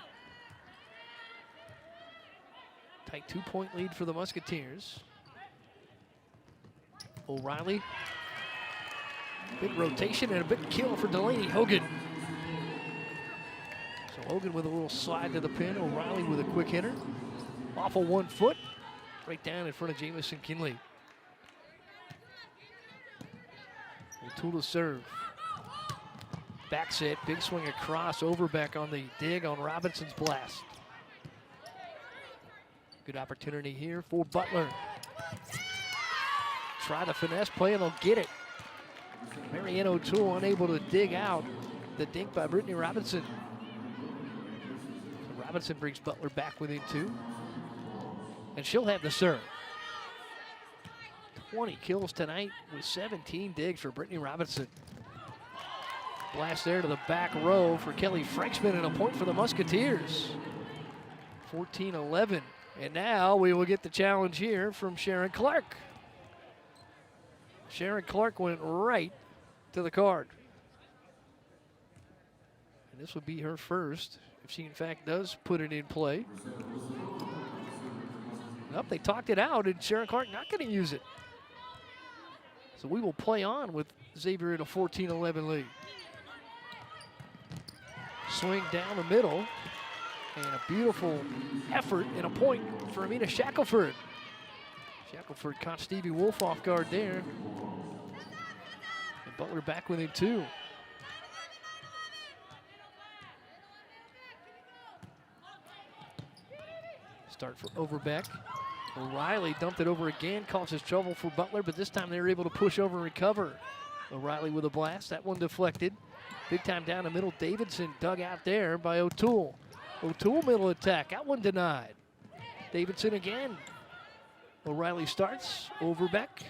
Tight 2-point lead for the Musketeers. O'Reilly. Big rotation and a big kill for Delaney Hogan. So Hogan with a little slide to the pin. O'Reilly with a quick hitter. Off of 1 foot. Right down in front of Jamison Kinley. O'Toole to serve. Back set, big swing across, over back on the dig on Robinson's blast. Good opportunity here for Butler. Try the finesse play and they'll get it. Marianne O'Toole unable to dig out the dink by Brittany Robinson. So Robinson brings Butler back within 2. And she'll have the serve. 20 kills tonight with 17 digs for Brittany Robinson. Blast there to the back row for Kelly Franksman, and a point for the Musketeers. 14-11. And now we will get the challenge here from Sharon Clark. Sharon Clark went right to the card. And this would be her first, if she in fact does put it in play. Nope, they talked it out, and Sharon Clark not going to use it. So we will play on with Xavier in a 14-11 lead. Swing down the middle, and a beautiful effort and a point for Amina Shackelford. Shackelford caught Stevie Wolf off guard there. And Butler back within 2. Start for Overbeck. O'Reilly dumped it over again, causes trouble for Butler, but this time they were able to push over and recover. O'Reilly with a blast, that one deflected. Big time down the middle, Davidson dug out there by O'Toole. O'Toole middle attack, that one denied. Davidson again. O'Reilly starts, Overbeck,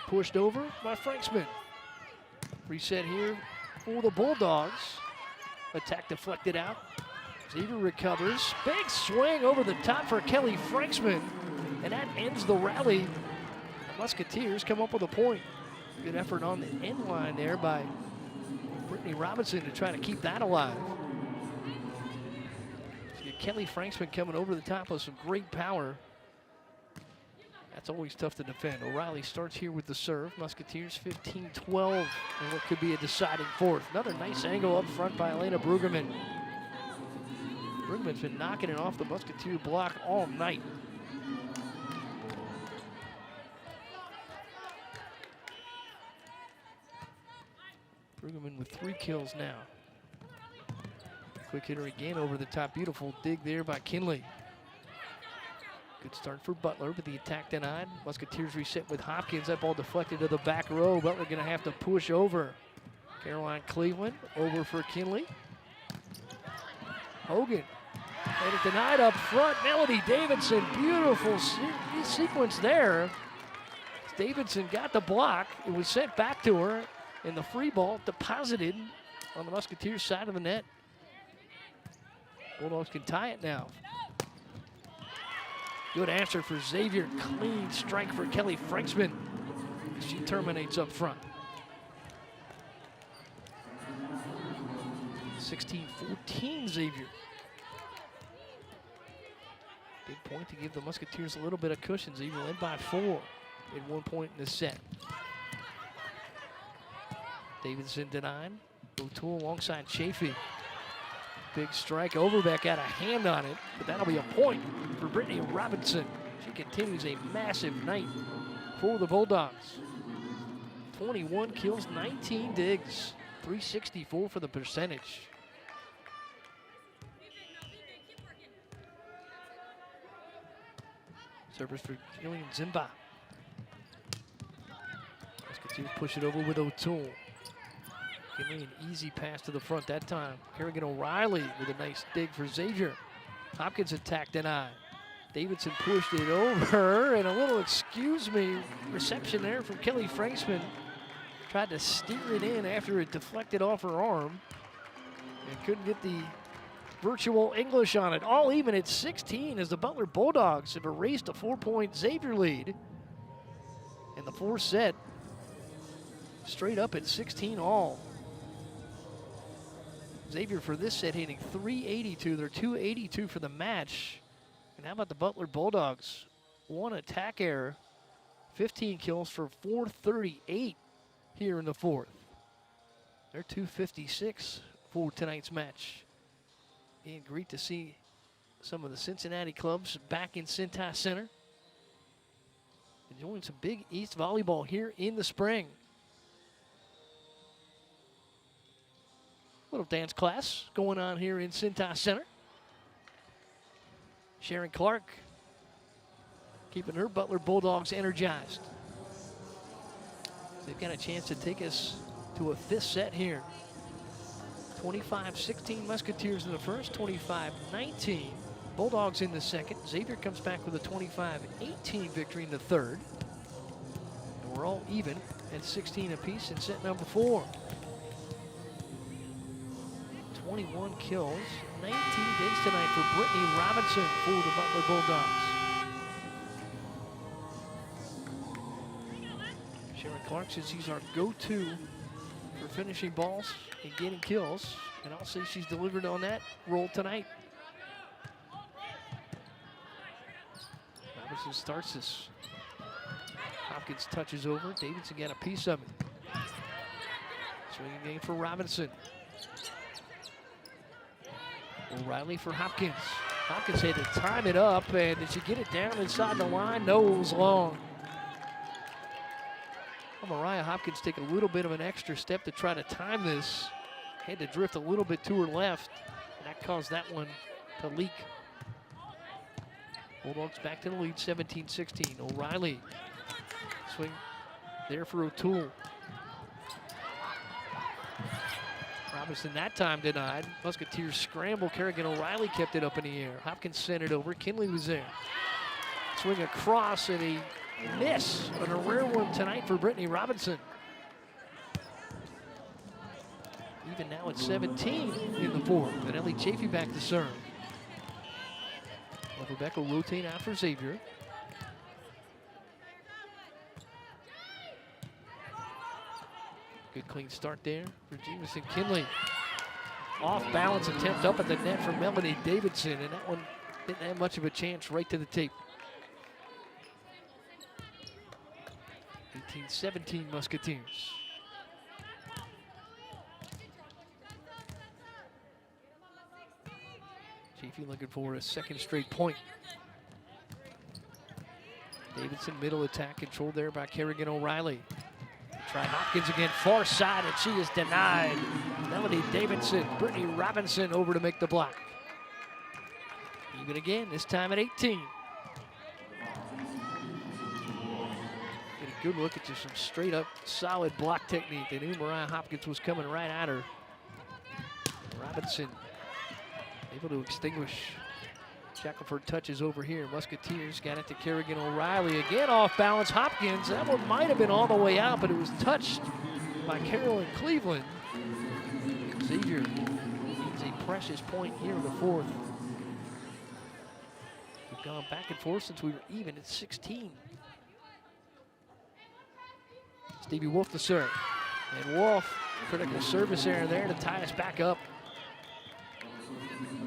pushed over by Franksman. Reset here for the Bulldogs. Attack deflected out. Xavier recovers. Big swing over the top for Kelly Franksman. And that ends the rally. The Musketeers come up with a point. Good effort on the end line there by Brittany Robinson to try to keep that alive. So you get Kelly Franksman coming over the top with some great power. That's always tough to defend. O'Reilly starts here with the serve. Musketeers 15-12 and what could be a deciding fourth. Another nice angle up front by Elena Brueggemann. Brueggemann's been knocking it off the Musketeer block all night. Brueggemann with 3 kills now. Quick hitter again over the top. Beautiful dig there by Kinley. Good start for Butler, but the attack denied. Musketeers reset with Hopkins. That ball deflected to the back row. Butler going to have to push over. Caroline Cleveland over for Kinley. Hogan. And it denied up front. Melody Davidson. Beautiful sequence there. Davidson got the block. It was sent back to her. And the free ball deposited on the Musketeers side of the net. Bulldogs can tie it now. Good answer for Xavier. Clean strike for Kelly Franksman. She terminates up front. 16-14 Xavier. Big point to give the Musketeers a little bit of cushion. Xavier led by 4 at 1 point in the set. Davidson denied. O'Toole alongside Chafee. Big strike. Overbeck got a hand on it, but that'll be a point for Brittany Robinson. She continues a massive night for the Bulldogs. 21 kills, 19 digs, 364 for the percentage. Service for Jillian Zimba. Musketeers push it over with O'Toole. Giving an easy pass to the front that time. Kerrigan O'Reilly with a nice dig for Xavier. Hopkins attack denied. Davidson pushed it over, and a little excuse me reception there from Kelly Franksman. Tried to steer it in after it deflected off her arm. And couldn't get the virtual English on it. All even at 16 as the Butler Bulldogs have erased a 4-point Xavier lead. In the 4th set, straight up at 16 all. Xavier for this set hitting 382. They're 282 for the match. And how about the Butler Bulldogs? 1 attack error, 15 kills for 438 here in the 4th. They're 256 for tonight's match. And great to see some of the Cincinnati clubs back in Cintas Center. Enjoying some Big East volleyball here in the spring. Little dance class going on here in Cintas Center. Sharon Clark keeping her Butler Bulldogs energized. They've got a chance to take us to a 5th set here. 25-16 Musketeers in the first, 25-19 Bulldogs in the second. Xavier comes back with a 25-18 victory in the third. And we're all even at 16 apiece in set number 4. 21 kills, 19 days tonight for Brittany Robinson for the Butler Bulldogs. Sharon Clark says he's our go-to for finishing balls and getting kills, and I'll say she's delivered on that role tonight. Robinson starts this. Hopkins touches over. Davidson got a piece of it. Swinging game for Robinson. O'Reilly for Hopkins. Hopkins had to time it up, and did she get it down inside the line? No, it was long. Well, Mariah Hopkins take a little bit of an extra step to try to time this. Had to drift a little bit to her left, and that caused that one to leak. Bulldogs back to the lead, 17-16. O'Reilly swing there for O'Toole. Robinson that time denied. Musketeers scramble. Kerrigan O'Reilly kept it up in the air. Hopkins sent it over. Kinley was there. Swing across and a miss on a rare one tonight for Brittany Robinson. Even now it's 17 in the fourth. And Ellie Chafee back to serve. Rebecca rotate out for Xavier. Good clean start there for Jamison Kinley. Off balance attempt up at the net from Melanie Davidson, and that one didn't have much of a chance. Right to the tape. 18-17 Musketeers. Chafee looking for a second straight point. Davidson middle attack controlled there by Kerrigan O'Reilly. Try Hopkins again, far side, and she is denied. Melody Davidson, Brittany Robinson over to make the block. Even again, this time at 18. Get a good look at just some straight up solid block technique. They knew Mariah Hopkins was coming right at her. Robinson able to extinguish. Shackelford touches over here. Musketeers got it to Kerrigan O'Reilly. Again off balance. Hopkins, that one might have been all the way out, but it was touched by Carolyn Cleveland. Xavier needs a precious point here in the fourth. We've gone back and forth since we were even at 16. Stevie Wolf to serve. And Wolf, critical service error there to tie us back up.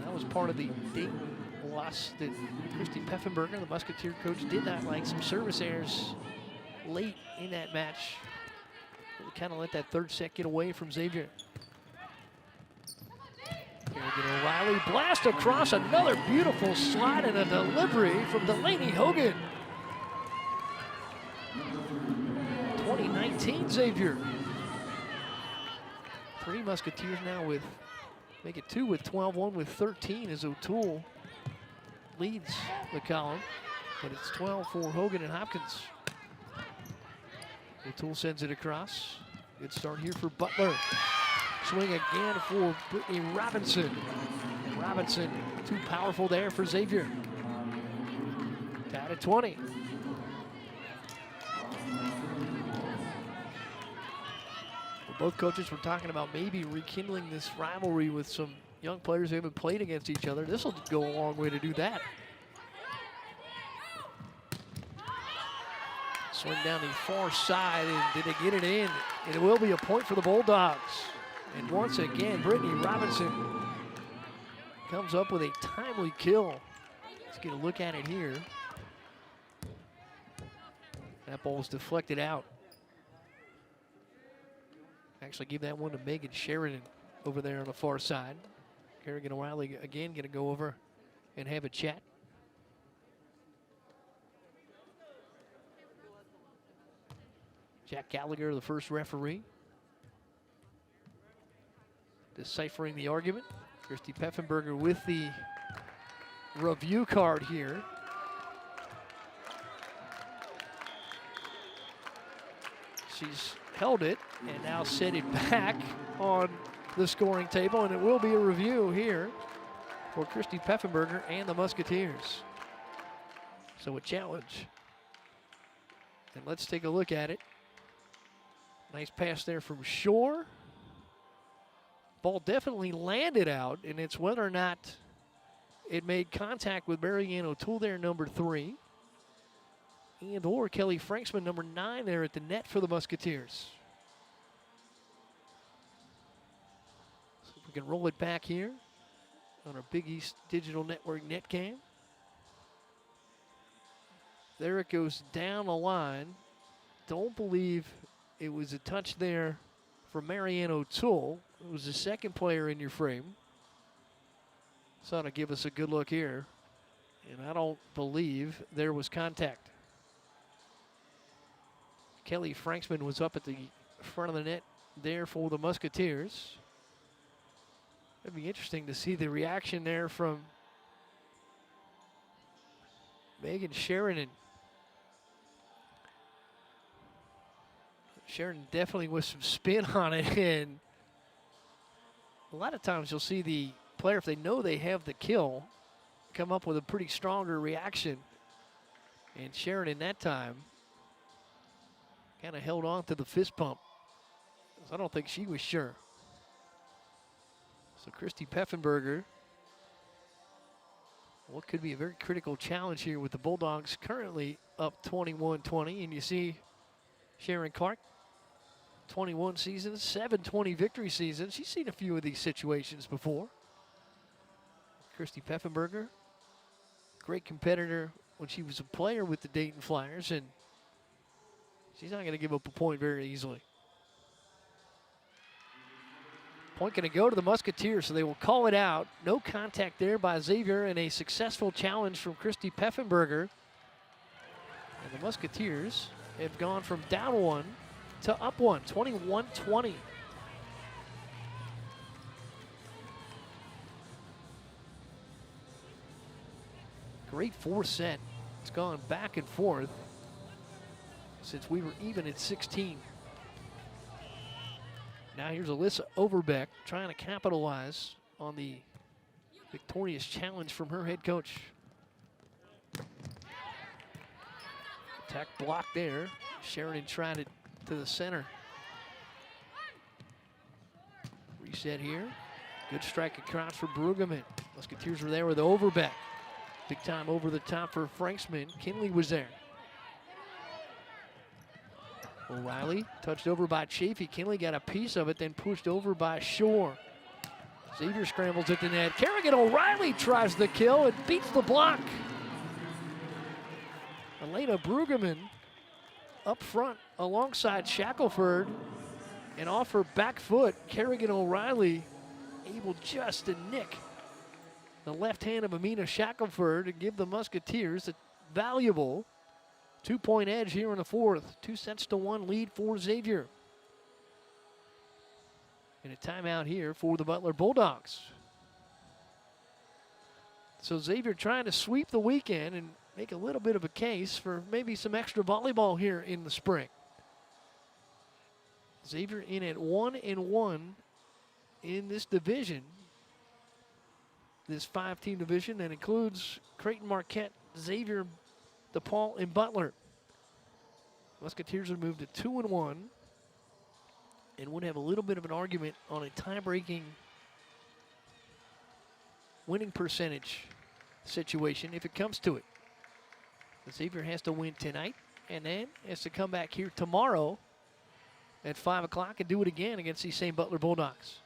That was part of the Dayton loss that Christy Peffenberger, the Musketeer coach, did not like. Some service errors late in that match. Really kind of let that third set get away from Xavier. Kerrigan O'Reilly blast across, another beautiful slide and a delivery from Delaney Hogan. 2019 Xavier. 3 Musketeers now with, make it 2 with 12, 1 with 13 as O'Toole leads the column, but it's 12 for Hogan and Hopkins. O'Toole sends it across. Good start here for Butler. Swing again for Brittany Robinson. And Robinson, too powerful there for Xavier. Tied at 20. Well, both coaches were talking about maybe rekindling this rivalry with some young players who haven't played against each other. This will go a long way to do that. Swing down the far side, and did they get it in? And it will be a point for the Bulldogs. And once again, Brittany Robinson comes up with a timely kill. Let's get a look at it here. That ball was deflected out. Actually give that one to Megan Sheridan over there on the far side. Kerrigan O'Reilly again going to go over and have a chat. Jack Gallagher, the first referee, deciphering the argument. Christy Peffenberger with the review card here. She's held it and now set it back on the scoring table, and it will be a review here for Christy Peffenberger and the Musketeers. So a challenge. And let's take a look at it. Nice pass there from Shore. Ball definitely landed out, and it's whether or not it made contact with Marianne O'Toole there, number 3. And or Kelly Franksman, number 9 there at the net for the Musketeers. So if we can roll it back here on our Big East Digital Network net cam. There it goes down the line. Don't believe it was a touch there for Marianne O'Toole. It was the second player in your frame. So to give us a good look here. And I don't believe there was contact. Kelly Franksman was up at the front of the net there for the Musketeers. It'd be interesting to see the reaction there from Megan Sheridan. Sheridan definitely with some spin on it, and a lot of times you'll see the player, if they know they have the kill, come up with a pretty stronger reaction. And Sheridan that time kind of held on to the fist pump. I don't think she was sure. So Christy Peffenberger, what could be a very critical challenge here with the Bulldogs currently up 21-20. And you see Sharon Clark, 21 seasons, 720 victory seasons. She's seen a few of these situations before. Christy Peffenberger, great competitor when she was a player with the Dayton Flyers, and she's not going to give up a point very easily. Point going to go to the Musketeers, so they will call it out. No contact there by Xavier, and a successful challenge from Christy Peffenberger. And the Musketeers have gone from down 1 to up 1, 21-20. Great 4 set. It's gone back and forth since we were even at 16. Now here's Alyssa Overbeck trying to capitalize on the victorious challenge from her head coach. Attack block there. Sheridan tried it to the center. Reset here. Good strike across for Brueggemann. Musketeers were there with Overbeck. Big time over the top for Franksman. Kinley was there. O'Reilly touched over by Chafee. Kinley got a piece of it, then pushed over by Shore. Xavier scrambles at the net. Kerrigan O'Reilly tries the kill and beats the block. Elena Brueggemann up front alongside Shackelford, and off her back foot, Kerrigan O'Reilly able just to nick the left hand of Amina Shackelford to give the Musketeers a valuable 2-point edge here in the fourth. 2-1 lead for Xavier. And a timeout here for the Butler Bulldogs. So Xavier trying to sweep the weekend and make a little bit of a case for maybe some extra volleyball here in the spring. Xavier in at 1-1 in this division. This 5-team division that includes Creighton, Marquette, Xavier, DePaul, and Butler. Musketeers have moved to 2-1 and would have a little bit of an argument on a tie-breaking winning percentage situation if it comes to it. Xavier has to win tonight and then has to come back here tomorrow at 5 o'clock and do it again against these same Butler Bulldogs.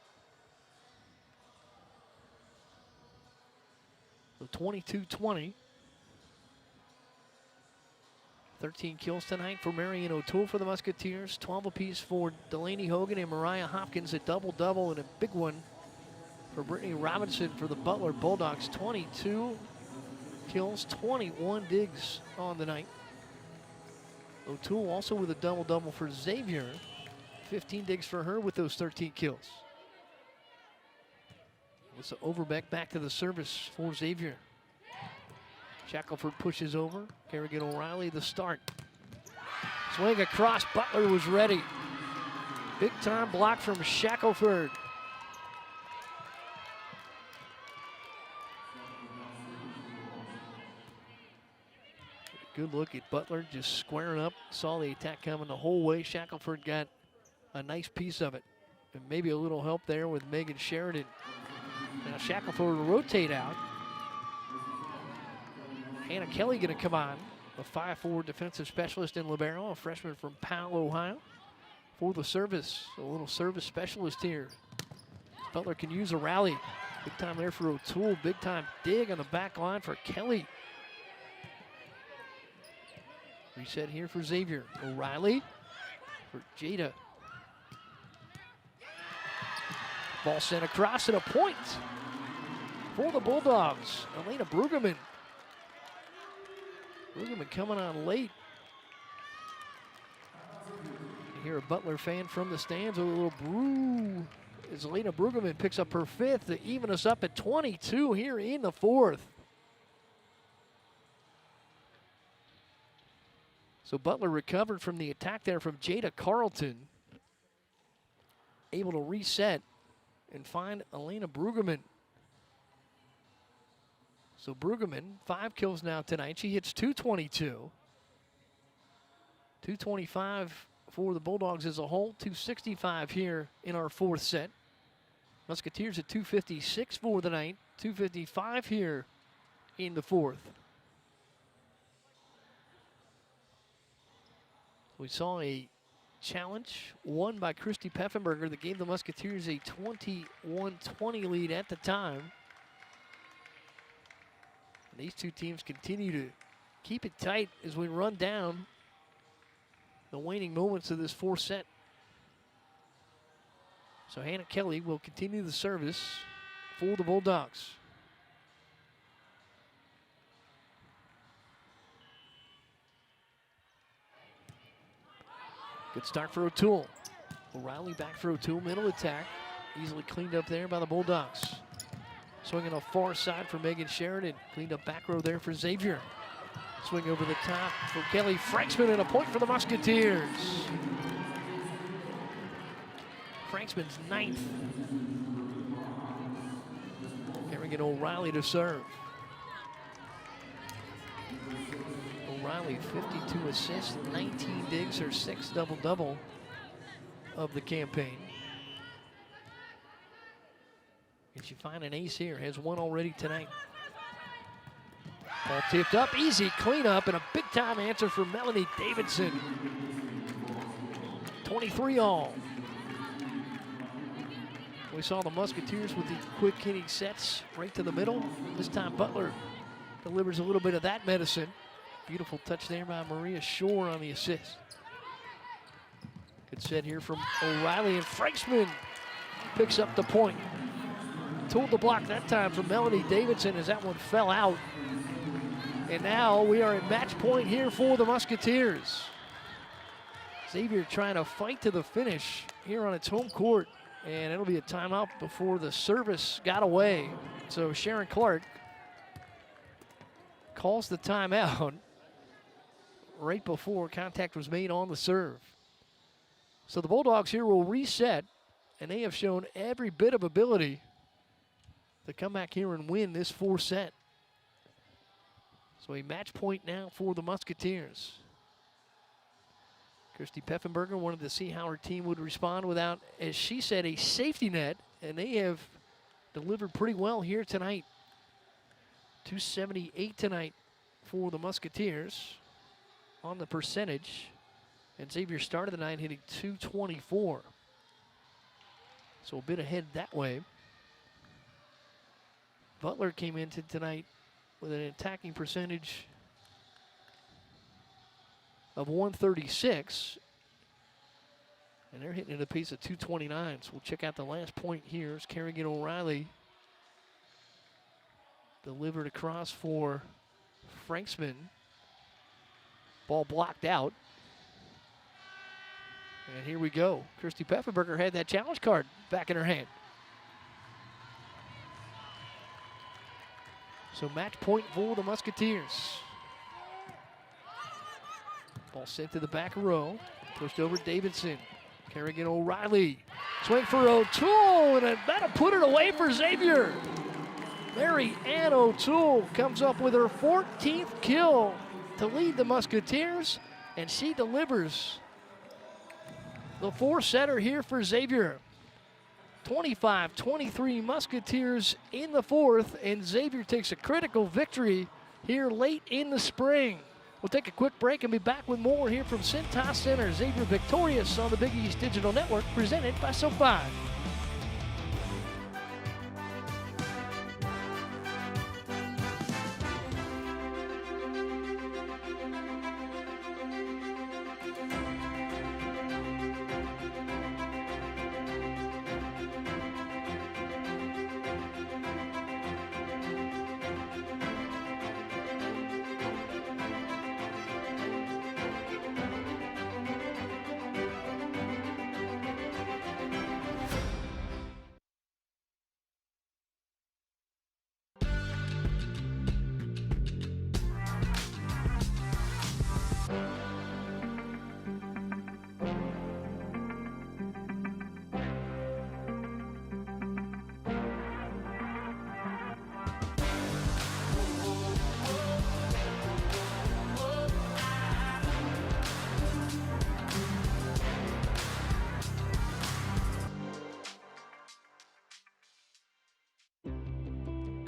So 22-20. 13 kills tonight for Marianne O'Toole for the Musketeers. 12 apiece for Delaney Hogan and Mariah Hopkins, a double-double, and a big one for Brittany Robinson for the Butler Bulldogs. 22 kills, 21 digs on the night. O'Toole also with a double-double for Xavier. 15 digs for her with those 13 kills. It's Overbeck back to the service for Xavier. Shackelford pushes over. Kerrigan O'Reilly the start. Swing across. Butler was ready. Big time block from Shackelford. Good look at Butler just squaring up. Saw the attack coming the whole way. Shackelford got a nice piece of it. And maybe a little help there with Megan Sheridan. Now Shackelford will rotate out. Hannah Kelly going to come on, a 5'4" defensive specialist in libero, a freshman from Powell, Ohio. For the service, a little service specialist here. Butler can use a rally. Big time there for O'Toole. Big time dig on the back line for Kelly. Reset here for Xavier. O'Reilly for Jada. Ball sent across and a point for the Bulldogs. Elena Brueggemann. Brueggemann coming on late. You hear a Butler fan from the stands with a little brew as Elena Brueggemann picks up her 5th to even us up at 22 here in the 4th. So Butler recovered from the attack there from Jada Carlton. Able to reset and find Elena Brueggemann. So Brueggemann, 5 kills now tonight. She hits 222. 225 for the Bulldogs as a whole. 265 here in our 4th set. Musketeers at 256 for the night. 255 here in the 4th. We saw a challenge won by Christy Peffenberger that gave the Musketeers a 21-20 lead at the time. And these two teams continue to keep it tight as we run down the waning moments of this 4th set. So Hannah Kelly will continue the service for the Bulldogs. Good start for O'Toole. O'Reilly back for O'Toole, middle attack. Easily cleaned up there by the Bulldogs. Swinging a far side for Megan Sheridan. Cleaned up back row there for Xavier. Swing over the top for Kelly Franksman and a point for the Musketeers. Franksman's 9th. Kerrigan O'Reilly to serve. O'Reilly, 52 assists, 19 digs, her 6th double-double of the campaign. Can she find an ace here? Has 1 already tonight. Ball tipped up, easy cleanup, and a big-time answer for Melanie Davidson. 23 all. We saw the Musketeers with the quick hitting sets right to the middle. This time Butler delivers a little bit of that medicine. Beautiful touch there by Maria Shore on the assist. Good set here from O'Reilly, and Franksman picks up the point. Tooled the block that time from Melanie Davidson as that one fell out. And now we are at match point here for the Musketeers. Xavier trying to fight to the finish here on its home court. And it'll be a timeout before the service got away. So Sharon Clark calls the timeout right before contact was made on the serve. So the Bulldogs here will reset, and they have shown every bit of ability to come back here and win this 4th set. So a match point now for the Musketeers. Christy Peffenberger wanted to see how her team would respond without, as she said, a safety net, and they have delivered pretty well here tonight. 278 tonight for the Musketeers on the percentage. And Xavier started the night hitting 224. So a bit ahead that way. Butler came into tonight with an attacking percentage of 136. And they're hitting at a pace of 229. So we'll check out the last point here as Kerrigan O'Reilly delivered across for Franksman. Ball blocked out. And here we go. Christy Peffenberger had that challenge card back in her hand. So match point for the Musketeers. Ball sent to the back row. Pushed over Davidson. Kerrigan O'Reilly. Swing for O'Toole, and that'll put it away for Xavier. Mary Ann O'Toole comes up with her 14th kill to lead the Musketeers, and she delivers the 4-setter here for Xavier. 25-23 Musketeers in the fourth, and Xavier takes a critical victory here late in the spring. We'll take a quick break and be back with more here from Cintas Center. Xavier victorious on the Big East Digital Network, presented by SoFi.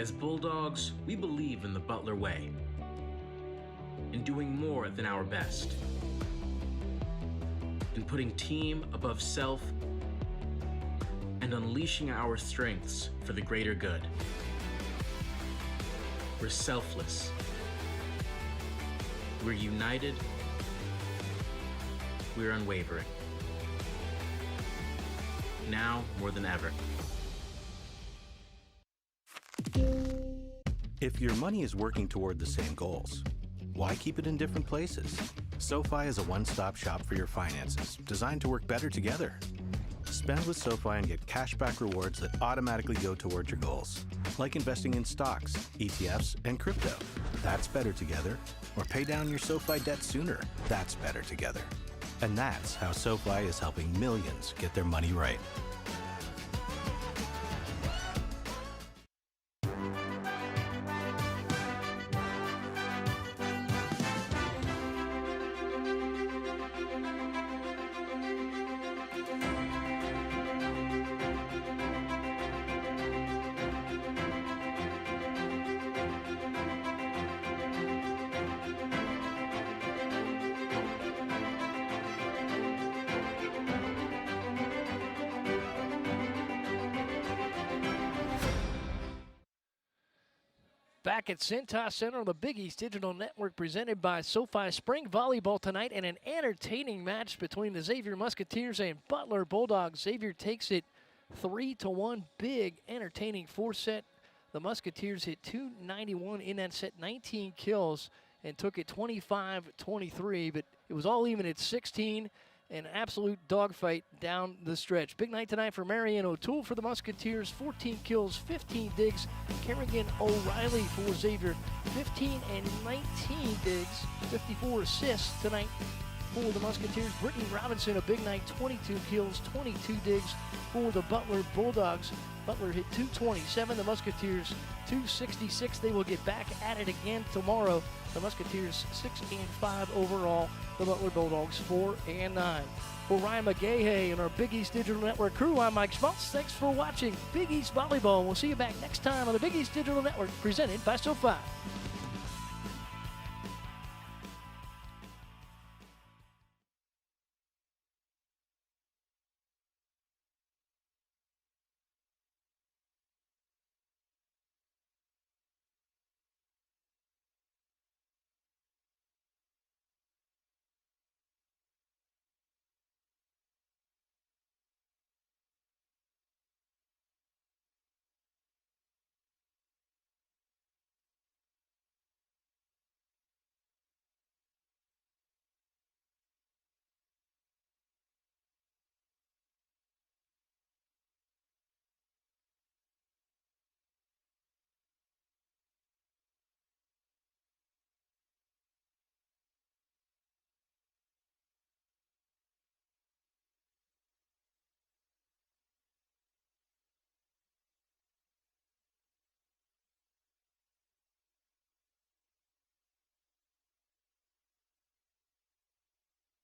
As Bulldogs, we believe in the Butler way, in doing more than our best, in putting team above self, and unleashing our strengths for the greater good. We're selfless. We're united. We're unwavering. Now more than ever. If your money is working toward the same goals, why keep it in different places? SoFi is a one-stop shop for your finances, designed to work better together. Spend with SoFi and get cashback rewards that automatically go toward your goals, like investing in stocks, ETFs, and crypto. That's better together. Or pay down your SoFi debt sooner. That's better together. And that's how SoFi is helping millions get their money right. Back at Cintas Center on the Big East Digital Network, presented by SoFi. Spring volleyball tonight, and an entertaining match between the Xavier Musketeers and Butler Bulldogs. Xavier takes it 3-1. Big, entertaining four-set. The Musketeers hit 291 in that set, 19 kills, and took it 25-23, but it was all even at 16. An absolute dogfight down the stretch. Big night tonight for Marianne O'Toole for the Musketeers. 14 kills, 15 digs. Kerrigan O'Reilly for Xavier. 15 and 19 digs. 54 assists tonight for the Musketeers. Brittany Robinson, a big night. 22 kills, 22 digs for the Butler Bulldogs. Butler hit 227. The Musketeers 266. They will get back at it again tomorrow. The Musketeers 6-5 overall. The Butler Bulldogs 4-9. For Ryan McGahey and our Big East Digital Network crew, I'm Mike Schmaltz. Thanks for watching Big East Volleyball. We'll see you back next time on the Big East Digital Network, presented by SoFi.